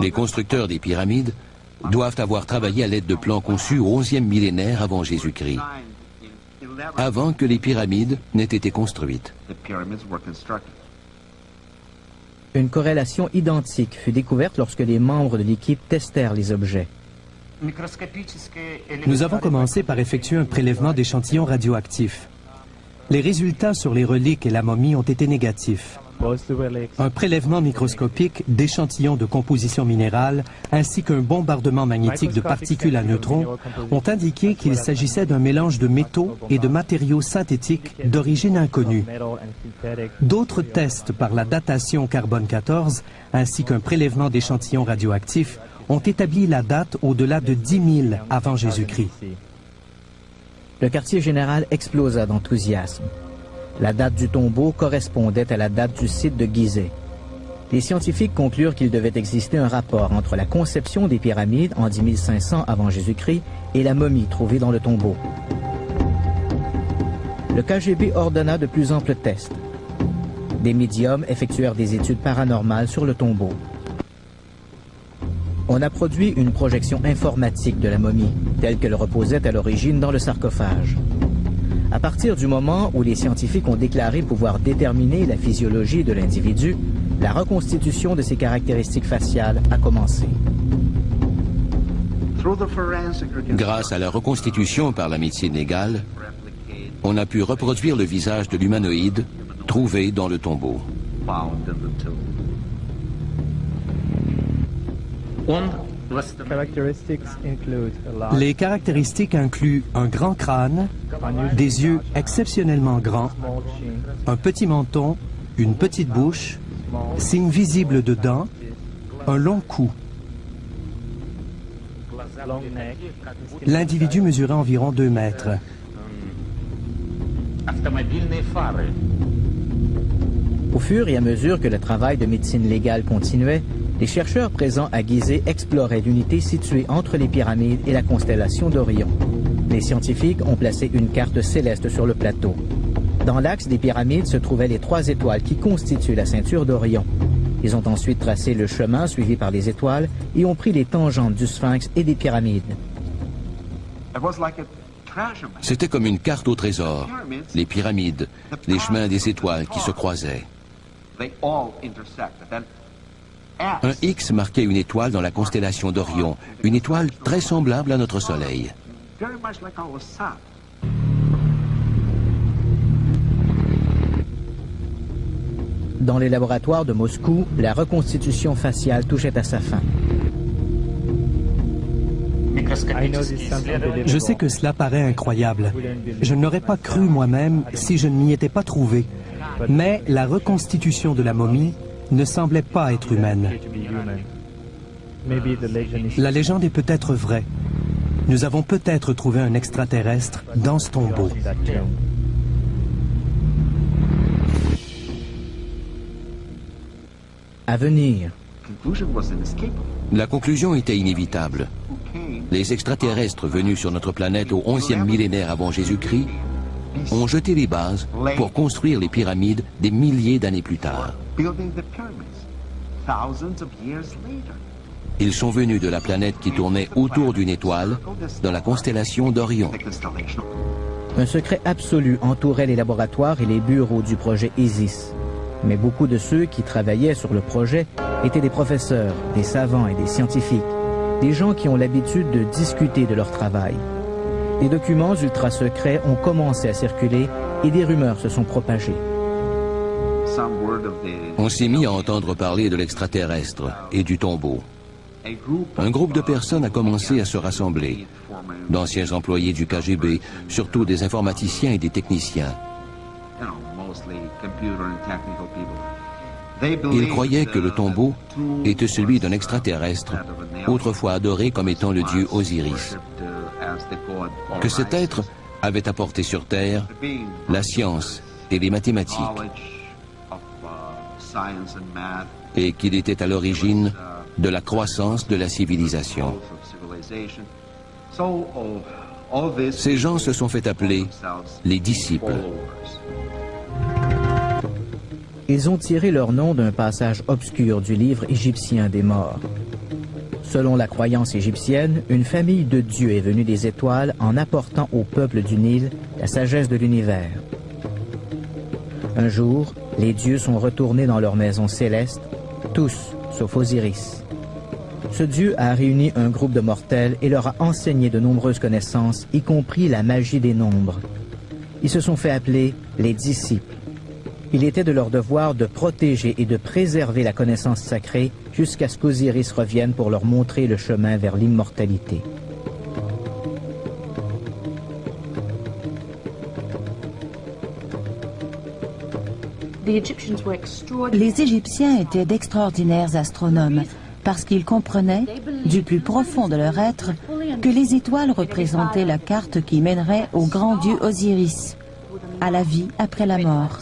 [SPEAKER 9] Les constructeurs des pyramides doivent avoir travaillé à l'aide de plans conçus au 11e millénaire avant Jésus-Christ, avant que les pyramides n'aient été construites.
[SPEAKER 1] Une corrélation identique fut découverte lorsque les membres de l'équipe testèrent les objets.
[SPEAKER 3] Nous avons commencé par effectuer un prélèvement d'échantillons radioactifs. Les résultats sur les reliques et la momie ont été négatifs. Un prélèvement microscopique d'échantillons de composition minérale ainsi qu'un bombardement magnétique de particules à neutrons ont indiqué qu'il s'agissait d'un mélange de métaux et de matériaux synthétiques d'origine inconnue. D'autres tests par la datation carbone 14 ainsi qu'un prélèvement d'échantillons radioactifs ont établi la date au-delà de 10 000 avant Jésus-Christ.
[SPEAKER 1] Le quartier général explosa d'enthousiasme. La date du tombeau correspondait à la date du site de Gizeh. Les scientifiques conclurent qu'il devait exister un rapport entre la conception des pyramides en 10 500 avant Jésus-Christ et la momie trouvée dans le tombeau. Le KGB ordonna de plus amples tests. Des médiums effectuèrent des études paranormales sur le tombeau. On a produit une projection informatique de la momie, telle qu'elle reposait à l'origine dans le sarcophage. À partir du moment où les scientifiques ont déclaré pouvoir déterminer la physiologie de l'individu, la reconstitution de ses caractéristiques faciales a commencé.
[SPEAKER 9] Grâce à la reconstitution par la médecine légale, on a pu reproduire le visage de l'humanoïde trouvé dans le tombeau.
[SPEAKER 3] Les caractéristiques incluent un grand crâne, des yeux exceptionnellement grands, un petit menton, une petite bouche, signes visibles de dents, un long cou. L'individu mesurait environ 2 mètres.
[SPEAKER 1] Au fur et à mesure que le travail de médecine légale continuait, les chercheurs présents à Gizeh exploraient l'unité située entre les pyramides et la constellation d'Orion. Les scientifiques ont placé une carte céleste sur le plateau. Dans l'axe des pyramides se trouvaient les 3 étoiles qui constituent la ceinture d'Orion. Ils ont ensuite tracé le chemin suivi par les étoiles et ont pris les tangentes du Sphinx et des pyramides.
[SPEAKER 9] C'était comme une carte au trésor, les pyramides, les chemins des étoiles qui se croisaient. Un X marquait une étoile dans la constellation d'Orion, une étoile très semblable à notre Soleil.
[SPEAKER 1] Dans les laboratoires de Moscou, la reconstitution faciale touchait à sa fin.
[SPEAKER 3] Je sais que cela paraît incroyable. Je ne l'aurais pas cru moi-même si je ne m'y étais pas trouvé. Mais la reconstitution de la momie ne semblait pas être humaine. La légende est peut-être vraie. Nous avons peut-être trouvé un extraterrestre dans ce tombeau.
[SPEAKER 1] À venir.
[SPEAKER 9] La conclusion était inévitable. Les extraterrestres venus sur notre planète au 11e millénaire avant Jésus-Christ ont jeté les bases pour construire les pyramides des milliers d'années plus tard. Ils sont venus de la planète qui tournait autour d'une étoile dans la constellation d'Orion.
[SPEAKER 1] Un secret absolu entourait les laboratoires et les bureaux du projet Isis. Mais beaucoup de ceux qui travaillaient sur le projet étaient des professeurs, des savants et des scientifiques, des gens qui ont l'habitude de discuter de leur travail. Des documents ultra secrets ont commencé à circuler et des rumeurs se sont propagées.
[SPEAKER 9] On s'est mis à entendre parler de l'extraterrestre et du tombeau. Un groupe de personnes a commencé à se rassembler. D'anciens employés du KGB, surtout des informaticiens et des techniciens. Ils croyaient que le tombeau était celui d'un extraterrestre, autrefois adoré comme étant le dieu Osiris. Que cet être avait apporté sur Terre la science et les mathématiques, et qu'il était à l'origine de la croissance de la civilisation. Ces gens se sont fait appeler les disciples.
[SPEAKER 1] Ils ont tiré leur nom d'un passage obscur du livre égyptien des morts. Selon la croyance égyptienne, une famille de dieux est venue des étoiles en apportant au peuple du Nil la sagesse de l'univers. Un jour, les dieux sont retournés dans leur maison céleste, tous sauf Osiris. Ce dieu a réuni un groupe de mortels et leur a enseigné de nombreuses connaissances, y compris la magie des nombres. Ils se sont fait appeler les disciples. Il était de leur devoir de protéger et de préserver la connaissance sacrée jusqu'à ce qu'Osiris revienne pour leur montrer le chemin vers l'immortalité.
[SPEAKER 4] Les Égyptiens étaient d'extraordinaires astronomes parce qu'ils comprenaient, du plus profond de leur être, que les étoiles représentaient la carte qui mènerait au grand dieu Osiris, à la vie après la mort.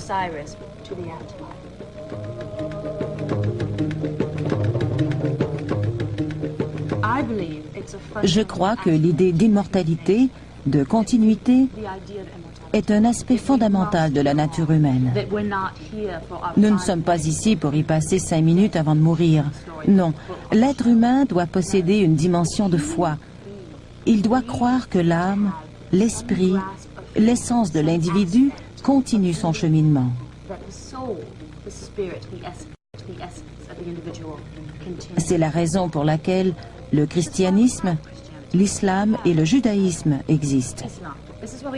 [SPEAKER 4] Je crois que l'idée d'immortalité, de continuité, est un aspect fondamental de la nature humaine. Nous ne sommes pas ici pour y passer 5 minutes avant de mourir. Non, l'être humain doit posséder une dimension de foi. Il doit croire que l'âme, l'esprit, l'essence de l'individu continue son cheminement. C'est la raison pour laquelle le christianisme, l'islam et le judaïsme existent.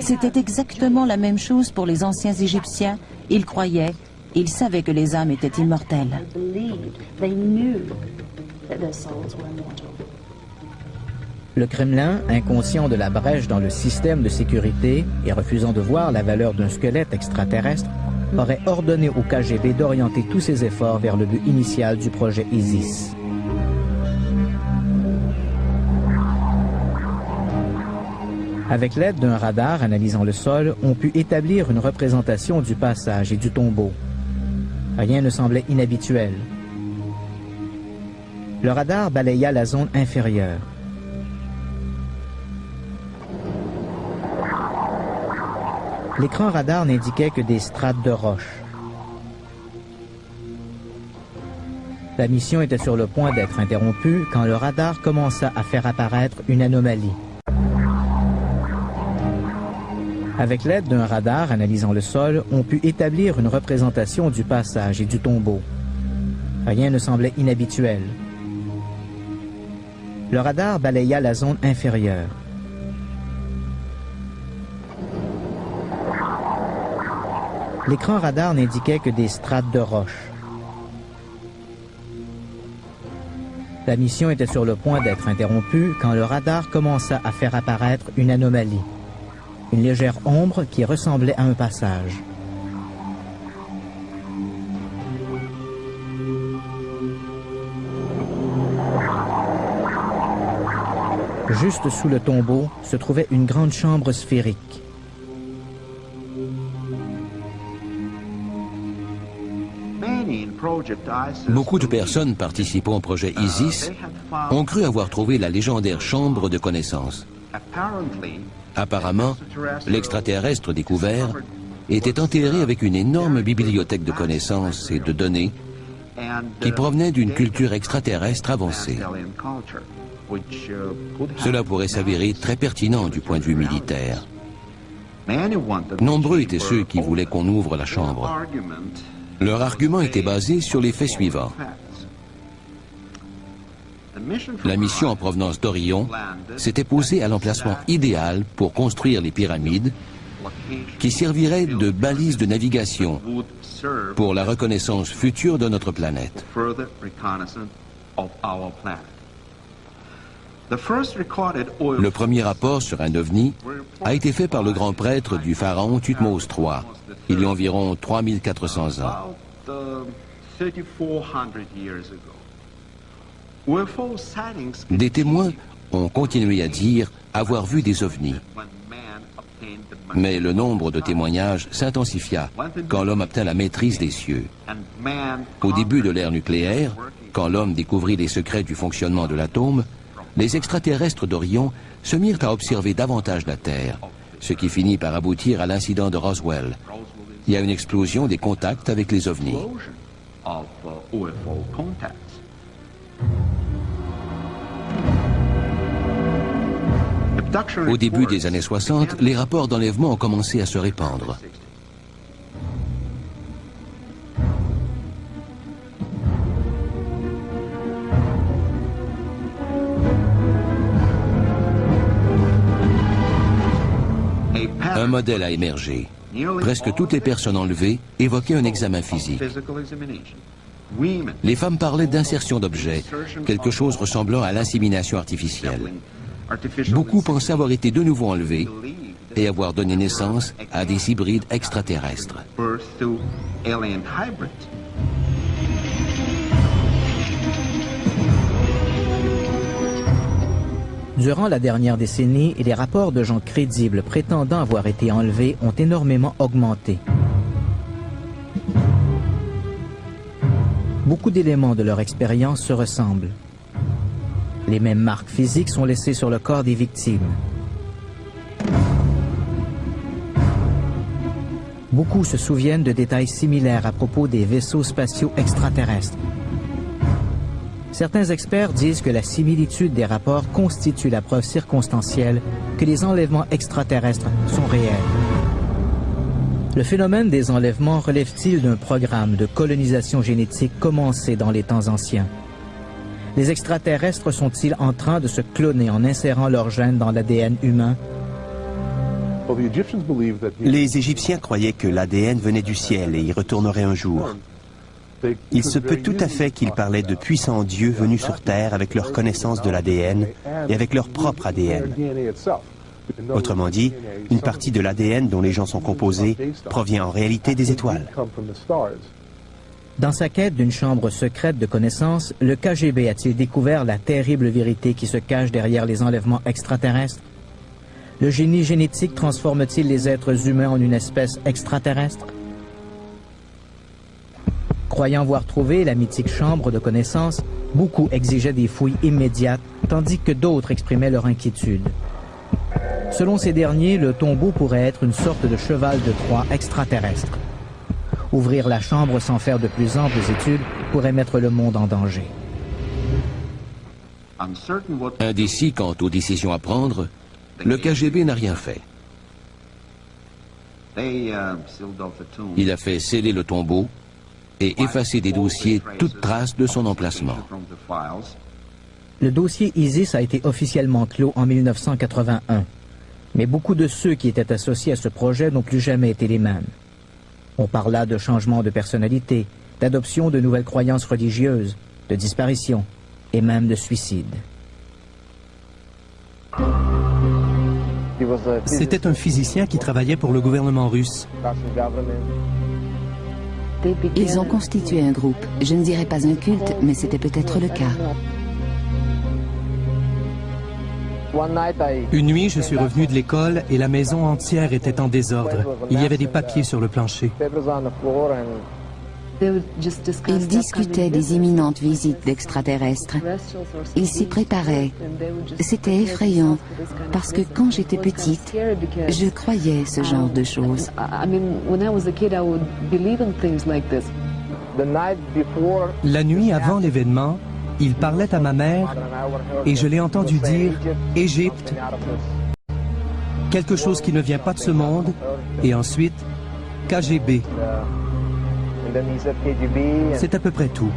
[SPEAKER 4] C'était exactement la même chose pour les anciens Égyptiens. Ils croyaient, ils savaient que les âmes étaient immortelles.
[SPEAKER 1] Le Kremlin, inconscient de la brèche dans le système de sécurité et refusant de voir la valeur d'un squelette extraterrestre, aurait ordonné au KGB d'orienter tous ses efforts vers le but initial du projet Isis. Avec l'aide d'un radar analysant le sol, on put établir une représentation du passage et du tombeau. Rien ne semblait inhabituel. Le radar balaya la zone inférieure. L'écran radar n'indiquait que des strates de roche. La mission était sur le point d'être interrompue quand le radar commença à faire apparaître une anomalie. Avec l'aide d'un radar analysant le sol, on put établir une représentation du passage et du tombeau. Rien ne semblait inhabituel. Le radar balaya la zone inférieure. L'écran radar n'indiquait que des strates de roche. La mission était sur le point d'être interrompue quand le radar commença à faire apparaître une anomalie. Une légère ombre qui ressemblait à un passage. Juste sous le tombeau se trouvait une grande chambre sphérique.
[SPEAKER 9] Beaucoup de personnes participant au projet ISIS ont cru avoir trouvé la légendaire chambre de connaissances. Apparemment, l'extraterrestre découvert était enterré avec une énorme bibliothèque de connaissances et de données qui provenaient d'une culture extraterrestre avancée. Cela pourrait s'avérer très pertinent du point de vue militaire. Nombreux étaient ceux qui voulaient qu'on ouvre la chambre. Leur argument était basé sur les faits suivants. La mission en provenance d'Orion s'était posée à l'emplacement idéal pour construire les pyramides qui serviraient de balises de navigation pour la reconnaissance future de notre planète. Le premier rapport sur un ovni a été fait par le grand prêtre du pharaon Thutmose III, il y a environ 3400 ans. Des témoins ont continué à dire avoir vu des ovnis. Mais le nombre de témoignages s'intensifia quand l'homme obtint la maîtrise des cieux. Au début de l'ère nucléaire, quand l'homme découvrit les secrets du fonctionnement de l'atome, les extraterrestres d'Orion se mirent à observer davantage la Terre, ce qui finit par aboutir à l'incident de Roswell. Il y a une explosion des contacts avec les ovnis. Au début des années 60, les rapports d'enlèvement ont commencé à se répandre. Un modèle a émergé. Presque toutes les personnes enlevées évoquaient un examen physique. Les femmes parlaient d'insertion d'objets, quelque chose ressemblant à l'insémination artificielle. Beaucoup pensaient avoir été de nouveau enlevés et avoir donné naissance à des hybrides extraterrestres.
[SPEAKER 1] Durant la dernière décennie, les rapports de gens crédibles prétendant avoir été enlevés ont énormément augmenté. Beaucoup d'éléments de leur expérience se ressemblent. Les mêmes marques physiques sont laissées sur le corps des victimes. Beaucoup se souviennent de détails similaires à propos des vaisseaux spatiaux extraterrestres. Certains experts disent que la similitude des rapports constitue la preuve circonstancielle que les enlèvements extraterrestres sont réels. Le phénomène des enlèvements relève-t-il d'un programme de colonisation génétique commencé dans les temps anciens? Les extraterrestres sont-ils en train de se cloner en insérant leurs gènes dans l'ADN humain?
[SPEAKER 5] Les Égyptiens croyaient que l'ADN venait du ciel et y retournerait un jour. Il se peut tout à fait qu'ils parlaient de puissants dieux venus sur Terre avec leur connaissance de l'ADN et avec leur propre ADN. Autrement dit, une partie de l'ADN dont les gens sont composés provient en réalité des étoiles.
[SPEAKER 1] Dans sa quête d'une chambre secrète de connaissances, le KGB a-t-il découvert la terrible vérité qui se cache derrière les enlèvements extraterrestres? Le génie génétique transforme-t-il les êtres humains en une espèce extraterrestre? Croyant avoir trouvé la mythique chambre de connaissances, beaucoup exigeaient des fouilles immédiates, tandis que d'autres exprimaient leur inquiétude. Selon ces derniers, le tombeau pourrait être une sorte de cheval de Troie extraterrestre. Ouvrir la chambre sans faire de plus amples études pourrait mettre le monde en danger.
[SPEAKER 9] Indécis quant aux décisions à prendre, le KGB n'a rien fait. Il a fait sceller le tombeau et effacer des dossiers toute trace de son emplacement.
[SPEAKER 1] Le dossier ISIS a été officiellement clos en 1981, mais beaucoup de ceux qui étaient associés à ce projet n'ont plus jamais été les mêmes. On parla de changement de personnalité, d'adoption de nouvelles croyances religieuses, de disparition et même de suicide.
[SPEAKER 3] C'était un physicien qui travaillait pour le gouvernement russe.
[SPEAKER 10] Ils ont constitué un groupe. Je ne dirais pas un culte, mais c'était peut-être le cas.
[SPEAKER 3] Une nuit, je suis revenu de l'école et la maison entière était en désordre. Il y avait des papiers sur le plancher.
[SPEAKER 10] Ils discutaient des imminentes visites d'extraterrestres. Ils s'y préparaient. C'était effrayant, parce que quand j'étais petite, je croyais ce genre de choses.
[SPEAKER 3] La nuit avant l'événement, il parlait à ma mère et je l'ai entendu dire « Égypte », quelque chose qui ne vient pas de ce monde, et ensuite « KGB ». C'est à peu près tout.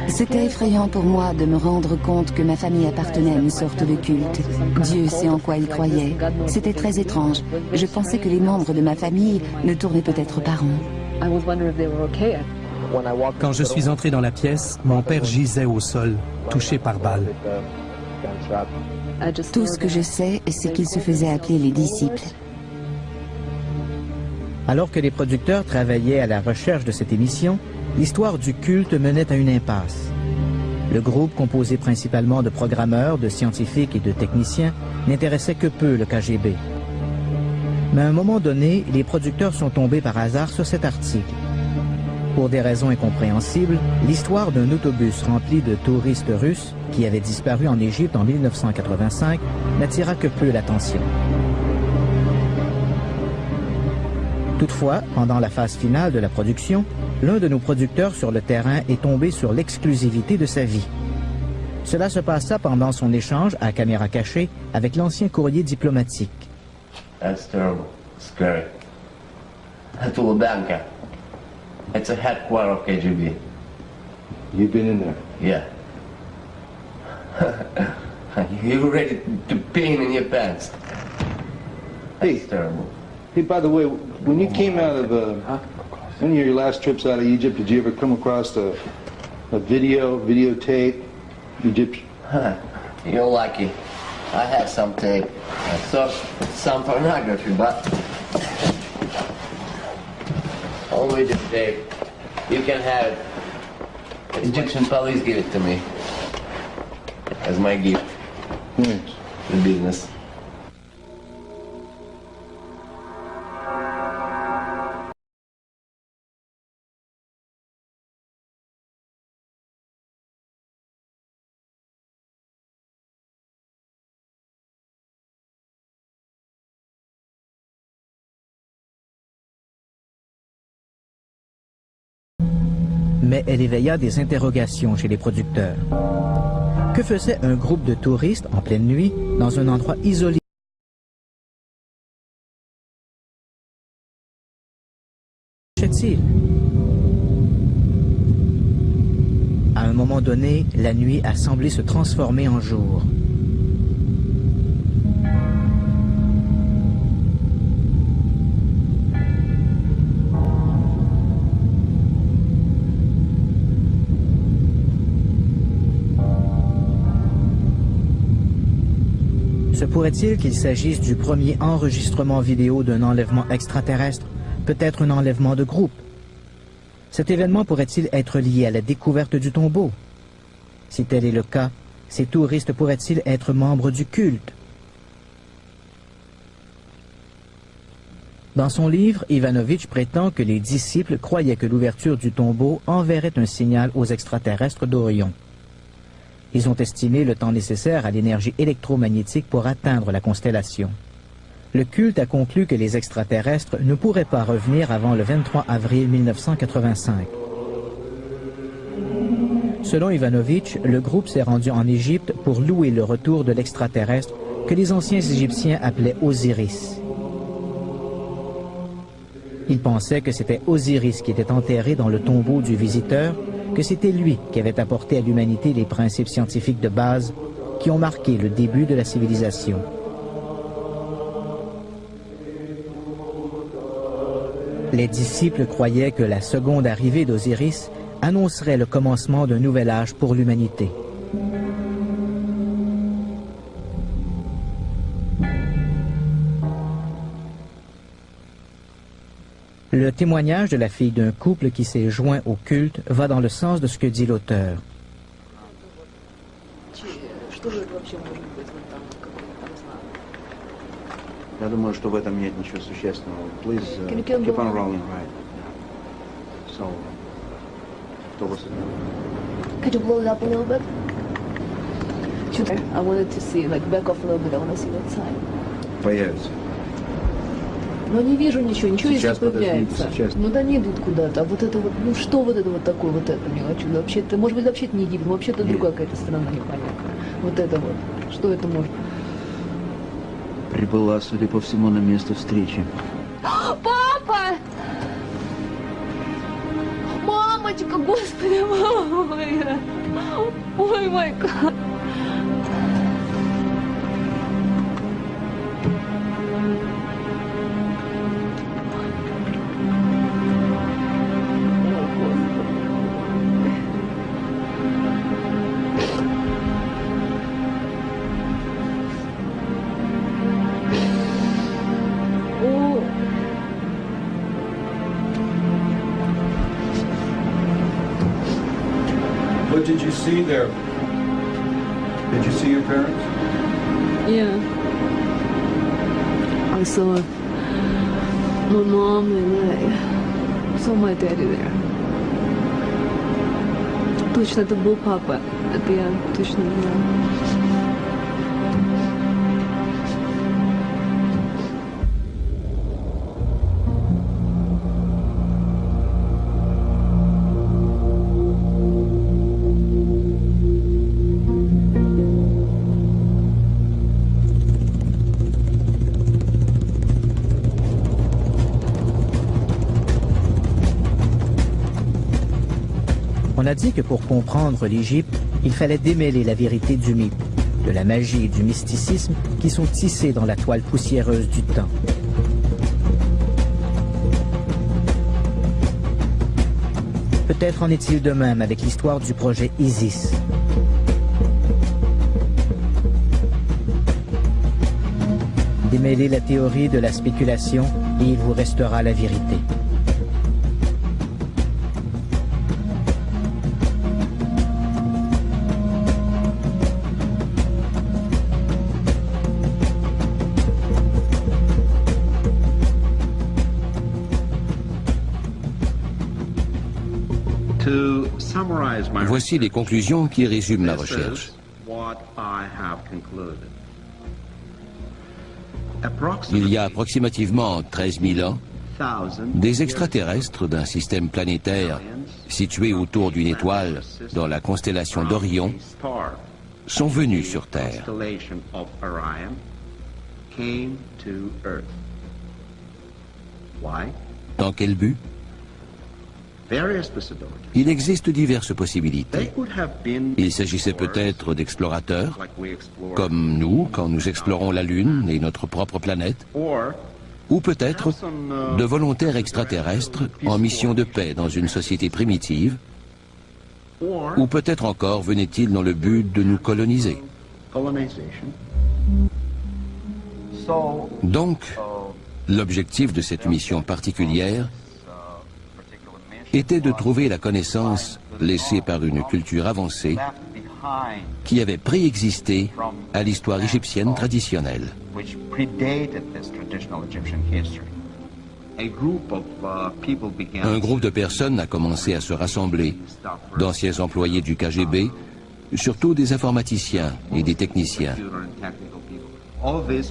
[SPEAKER 10] C'était effrayant pour moi de me rendre compte que ma famille appartenait à une sorte de culte. Dieu sait en quoi ils croyaient. C'était très étrange. Je pensais que les membres de ma famille ne tournaient peut-être pas rond.
[SPEAKER 3] Quand je suis entré dans la pièce, mon père gisait au sol, touché par balle.
[SPEAKER 10] Tout ce que je sais, c'est qu'ils se faisaient appeler les disciples.
[SPEAKER 1] Alors que les producteurs travaillaient à la recherche de cette émission, l'histoire du culte menait à une impasse. Le groupe, composé principalement de programmeurs, de scientifiques et de techniciens, n'intéressait que peu le KGB. Mais à un moment donné, les producteurs sont tombés par hasard sur cet article. Pour des raisons incompréhensibles, l'histoire d'un autobus rempli de touristes russes qui avait disparu en Égypte en 1985 n'attira que peu l'attention. Toutefois, pendant la phase finale de la production, l'un de nos producteurs sur le terrain est tombé sur l'exclusivité de sa vie. Cela se passa pendant son échange à caméra cachée avec l'ancien courrier diplomatique.
[SPEAKER 6] That's terrible. Scary. Tulodanka. It's a headquarters of KGB.
[SPEAKER 8] You've been in there?
[SPEAKER 6] Yeah. You're ready to pee in your pants. That's terrible.
[SPEAKER 8] Hey, by the way, when you came out of one of your last trips out of Egypt, did you ever come across a videotape, Egyptian?
[SPEAKER 6] You're lucky. I have some tape. I saw some pornography, but only the tape. You can have it. Egyptian police give it to me as my gift. The business.
[SPEAKER 1] Mais elle éveilla des interrogations chez les producteurs. Que faisait un groupe de touristes en pleine nuit dans un endroit isolé? Qu'est-il? À un moment donné, la nuit a semblé se transformer en jour. Se pourrait-il qu'il s'agisse du premier enregistrement vidéo d'un enlèvement extraterrestre, peut-être un enlèvement de groupe? Cet événement pourrait-il être lié à la découverte du tombeau? Si tel est le cas, ces touristes pourraient-ils être membres du culte? Dans son livre, Ivanovitch prétend que les disciples croyaient que l'ouverture du tombeau enverrait un signal aux extraterrestres d'Orion. Ils ont estimé le temps nécessaire à l'énergie électromagnétique pour atteindre la constellation. Le culte a conclu que les extraterrestres ne pourraient pas revenir avant le 23 avril 1985. Selon Ivanovitch, le groupe s'est rendu en Égypte pour louer le retour de l'extraterrestre que les anciens Égyptiens appelaient Osiris. Ils pensaient que c'était Osiris qui était enterré dans le tombeau du visiteur, que c'était lui qui avait apporté à l'humanité les principes scientifiques de base qui ont marqué le début de la civilisation. Les disciples croyaient que la seconde arrivée d'Osiris annoncerait le commencement d'un nouvel âge pour l'humanité. Le témoignage de la fille d'un couple qui s'est joint au culte va dans le sens de ce que dit l'auteur.
[SPEAKER 8] Я думаю, что в этом нет ничего существенного. Please keep on rolling, right? So, кто вас?
[SPEAKER 11] Could you blow it up a little bit? I wanted to see, like, back off a little bit. I want to see that side.
[SPEAKER 8] Появится.
[SPEAKER 11] Но не вижу ничего, если появляется. Ну да не идут куда-то. А вот это вот, ну что вот это вот такое, вот это мне хочу. Вообще-то, может быть, вообще-то не Египет, вообще-то другая какая-то страна непонятная. Вот это вот. Что это может?
[SPEAKER 12] Прибыла, судя по всему, на место встречи.
[SPEAKER 11] Папа! Мамочка, господи, мама моя! Ой, мой гад!
[SPEAKER 8] What did you see there? Did you see your parents?
[SPEAKER 11] Yeah. I saw my mom and I saw my daddy there. Точно, это был папа. Это я точно знаю.
[SPEAKER 1] On a dit que pour comprendre l'Égypte, il fallait démêler la vérité du mythe, de la magie et du mysticisme qui sont tissés dans la toile poussiéreuse du temps. Peut-être en est-il de même avec l'histoire du projet Isis. Démêlez la théorie de la spéculation et il vous restera la vérité.
[SPEAKER 9] Voici les conclusions qui résument ma recherche. Il y a approximativement 13 000 ans, des extraterrestres d'un système planétaire situé autour d'une étoile dans la constellation d'Orion sont venus sur Terre. Dans quel but? Il existe diverses possibilités. Il s'agissait peut-être d'explorateurs, comme nous quand nous explorons la Lune et notre propre planète, ou peut-être de volontaires extraterrestres en mission de paix dans une société primitive, ou peut-être encore venaient-ils dans le but de nous coloniser. Donc, l'objectif de cette mission particulière était de trouver la connaissance laissée par une culture avancée qui avait préexisté à l'histoire égyptienne traditionnelle. Un groupe de personnes a commencé à se rassembler, d'anciens employés du KGB, surtout des informaticiens et des techniciens.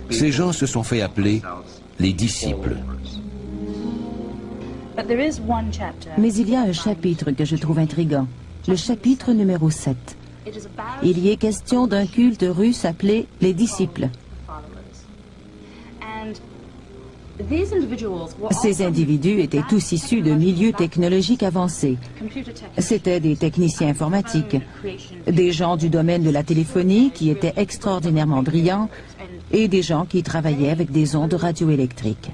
[SPEAKER 9] Ces gens se sont fait appeler les disciples.
[SPEAKER 4] Mais il y a un chapitre que je trouve intriguant, le chapitre numéro 7. Il y est question d'un culte russe appelé les disciples. Ces individus étaient tous issus de milieux technologiques avancés. C'étaient des techniciens informatiques, des gens du domaine de la téléphonie qui étaient extraordinairement brillants et des gens qui travaillaient avec des ondes radioélectriques.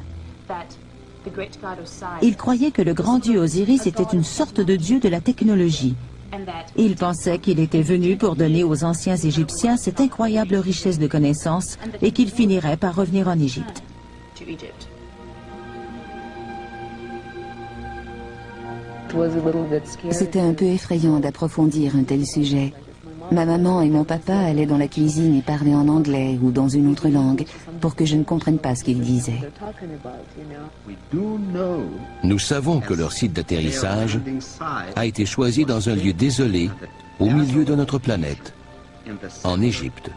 [SPEAKER 4] Ils croyaient que le grand dieu Osiris était une sorte de dieu de la technologie. Ils pensaient qu'il était venu pour donner aux anciens Égyptiens cette incroyable richesse de connaissances et qu'il finirait par revenir en Égypte.
[SPEAKER 10] C'était un peu effrayant d'approfondir un tel sujet. Ma maman et mon papa allaient dans la cuisine et parlaient en anglais ou dans une autre langue pour que je ne comprenne pas ce qu'ils disaient.
[SPEAKER 9] Nous savons que leur site d'atterrissage a été choisi dans un lieu désolé au milieu de notre planète, en Égypte.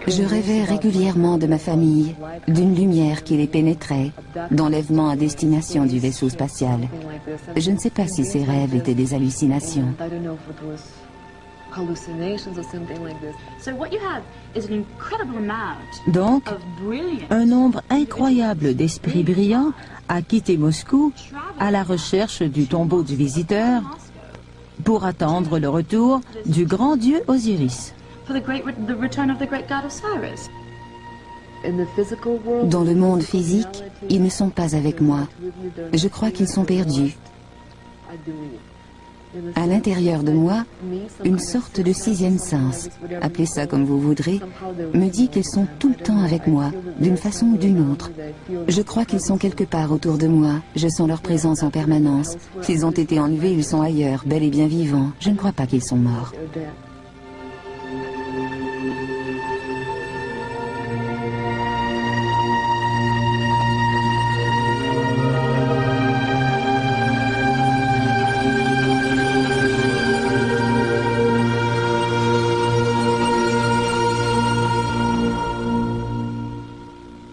[SPEAKER 10] Je rêvais régulièrement de ma famille, d'une lumière qui les pénétrait, d'enlèvement à destination du vaisseau spatial. Je ne sais pas si ces rêves étaient des hallucinations.
[SPEAKER 4] Donc, un nombre incroyable d'esprits brillants a quitté Moscou à la recherche du tombeau du visiteur pour attendre le retour du grand dieu Osiris.
[SPEAKER 10] Dans le monde physique, ils ne sont pas avec moi. Je crois qu'ils sont perdus. À l'intérieur de moi, une sorte de sixième sens, appelez ça comme vous voudrez, me dit qu'ils sont tout le temps avec moi, d'une façon ou d'une autre. Je crois qu'ils sont quelque part autour de moi, je sens leur présence en permanence. S'ils ont été enlevés, ils sont ailleurs, bel et bien vivants. Je ne crois pas qu'ils sont morts.